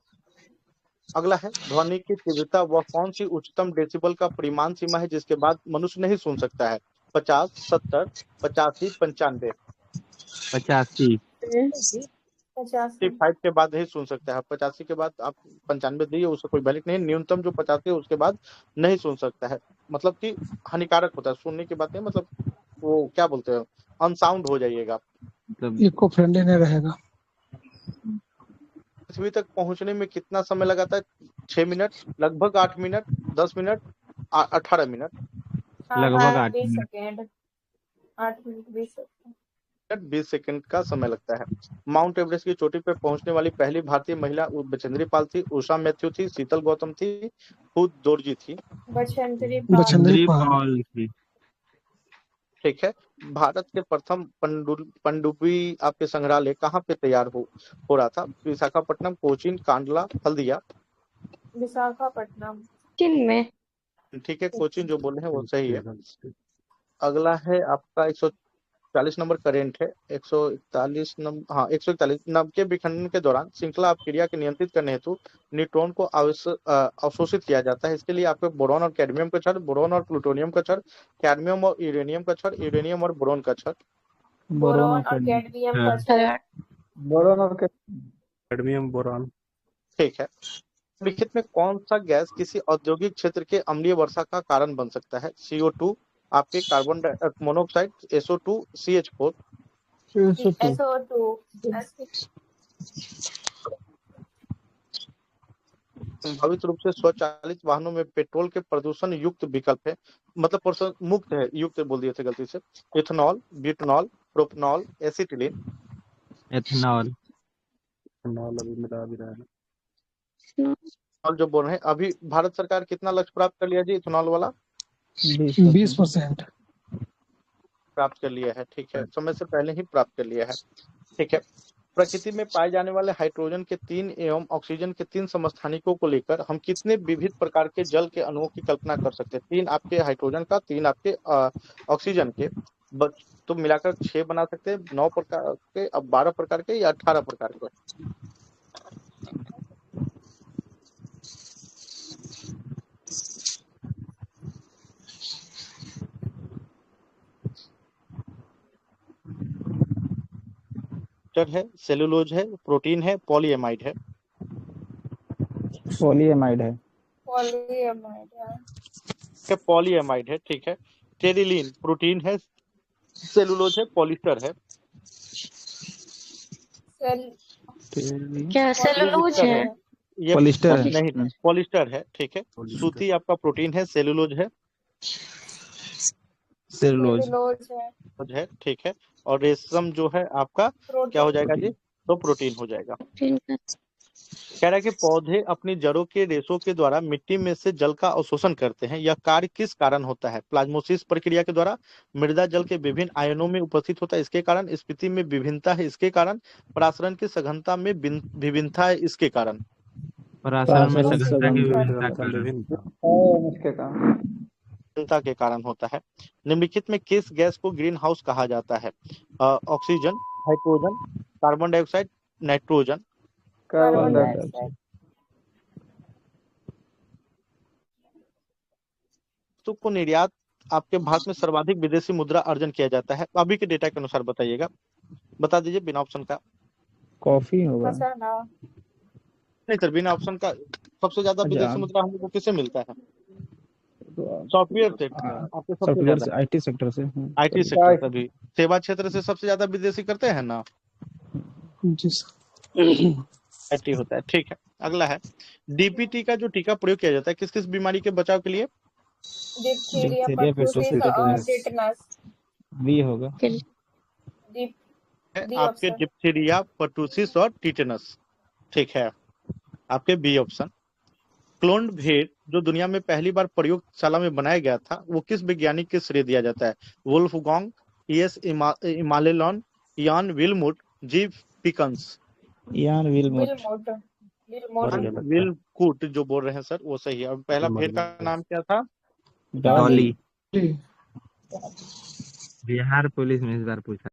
अगला है ध्वनि की तीव्रता वह कौन सी उच्चतम डेसिबल का परिमाण सीमा है जिसके बाद मनुष्य नहीं सुन सकता है? 50, 70, 85, 95। 85। 85 के बाद नहीं सुन सकता है। 85 के बाद आप 95 दिए, उसका कोई वैलिड नहीं। न्यूनतम जो 50 है उसके बाद नहीं सुन सकता है, मतलब कि हानिकारक होता है। सुनने की बात नहीं, मतलब वो क्या बोलते हैं, अनसाउंड हो जाइएगा, इको फ्रेंडली नहीं रहेगा। पृथ्वी तक पहुंचने में कितना समय लगा था? 6 मिनट, लगभग 8 मिनट, 10 मिनट, 18 मिनट, लगभग 8 मिनट, 8 मिनट 20 सेकंड का समय लगता है। माउंट एवरेस्ट की चोटी पर पहुंचने वाली पहली भारतीय महिला बछेंद्री पाल थी, उषा मैथ्यू थी, शीतल गौतम थी, खुद दोरजी थी। बछेंद्री पाल थी। ठीक है। भारत के प्रथम पनडुब्बी आपके संग्रहालय कहाँ पे तैयार हो रहा था? विशाखापट्टनम, कोचीन, कांडला, हल्दिया। विशाखापट्टनम। चीन में। ठीक है, कोचीन जो बोले हैं वो सही है। अगला है आपका 140 नंबर करेंट है। 141 नंबर, हाँ 141 नव के विखंडन के दौरान श्रृंखला अपक्रिया के नियंत्रित करने हेतु न्यूट्रॉन को अवशोषित किया जाता है। इसके लिए आपको बोरॉन और कैडमियम का क्षण, बोरॉन और प्लूटोनियम का क्षण, कैडमियम और यूरेनियम का क्षण, यूरेनियम और बोरॉन का क्षण। बोरॉन और कैडमियम का क्षण। बोरॉन और कैडमियम बोरॉन। ठीक है। निम्नलिखित में कौन सा गैस किसी औद्योगिक क्षेत्र के अम्लीय वर्षा का कारण बन सकता है? CO2, आपके carbon monoxide, SO2, CH4। SO2। संभावित रूप से स्वचालित वाहनों में पेट्रोल के प्रदूषण युक्त विकल्प है, मतलब प्रदूषण मुक्त है, युक्त बोल दिए थे गलती से। Ethanol, butanol, propanol, acetylene. Ethanol. अभी मिला भी रहा है। और जो बोल रहे हैं, अभी भारत सरकार कितना लक्ष्य प्राप्त कर लिया जी इथेनॉल वाला? 20% प्राप्त कर लिया है। ठीक है, समय से पहले ही प्राप्त कर लिया है। ठीक है। प्रकृति में पाए जाने वाले हाइड्रोजन के 3 एवं ऑक्सीजन के 3 समस्थानिकों को लेकर हम कितने विविध प्रकार के जल के अणुओं की कल्पना कर सकते हैं? 3 आपके हाइड्रोजन का, 3 आपके ऑक्सीजन के, तो मिलाकर 6 बना सकते हैं। 9 प्रकार के, अब 12 प्रकार के या 18 प्रकार के? है, सेलुलोज है, प्रोटीन है, पॉलीएमाइड है। पॉलीएमाइड है। पॉलीएमाइड है। ठीक है। टेरिलीन प्रोटीन है, सेलुलोज है, पॉलिस्टर है। क्या सेलुलोज है? ये पॉलिस्टर है। नहीं, पॉलिस्टर है। ठीक है। सूती आपका प्रोटीन है, सेलुलोज है। सेलुलोज है। ठीक है। और रेशम जो है आपका क्या हो जाएगा जी? तो प्रोटीन हो जाएगा। कह रहा है कि पौधे अपनी जड़ों के रेशों के द्वारा मिट्टी में से जल का अवशोषण करते हैं। यह कार्य किस कारण होता है? प्लाज्मोसिस प्रक्रिया के द्वारा, मृदा जल के विभिन्न आयनों में उपस्थित होता है इसके कारण, स्फीति में विभिन्नता है इसके कारण, परासरण की सघनता में विभिन्नता है इसके कारण। परासरण में सघनता की विभिन्नता के कारण होता है। निम्नलिखित में किस गैस को ग्रीन हाउस कहा जाता है? Oxygen, hydrogen, carbon dioxide, nitrogen. Carbon dioxide. को निर्यात आपके भारत में सर्वाधिक विदेशी मुद्रा अर्जन किया जाता है, अभी के डेटा के अनुसार बताइएगा, बता दीजिए बिना ऑप्शन का। कॉफी होगा। नहीं सर, बिना ऑप्शन का सबसे ज्यादा विदेशी मुद्रा हम लोग को किससे मिलता है? सॉफ्टवेयर से आपके सबसे ज्यादा IT सेक्टर से। IT सेक्टर से भी, सेवा क्षेत्र से सबसे ज्यादा विदेशी करते हैं ना IT होता है। ठीक है। अगला है, DPT का जो टीका प्रयोग किया जाता है किस किस बीमारी के बचाव के लिए? बी होगा। आपके डिप्थीरिया, पर्टूसिस और टिटेनस। ठीक है, आपके बी ऑप्शन। क्लोन्ड भेड़ जो दुनिया में पहली बार प्रयोगशाला में बनाया गया था वो किस वैज्ञानिक के श्रेय दिया जाता है? वुल्फगांग, ES इमालेलॉन, यान विलमुट, जी पिकंस। यान विलकुट जो बोल रहे हैं सर वो सही है। और पहला भेड़ का नाम क्या था? डॉली। बिहार पुलिस में इस बार पूछा।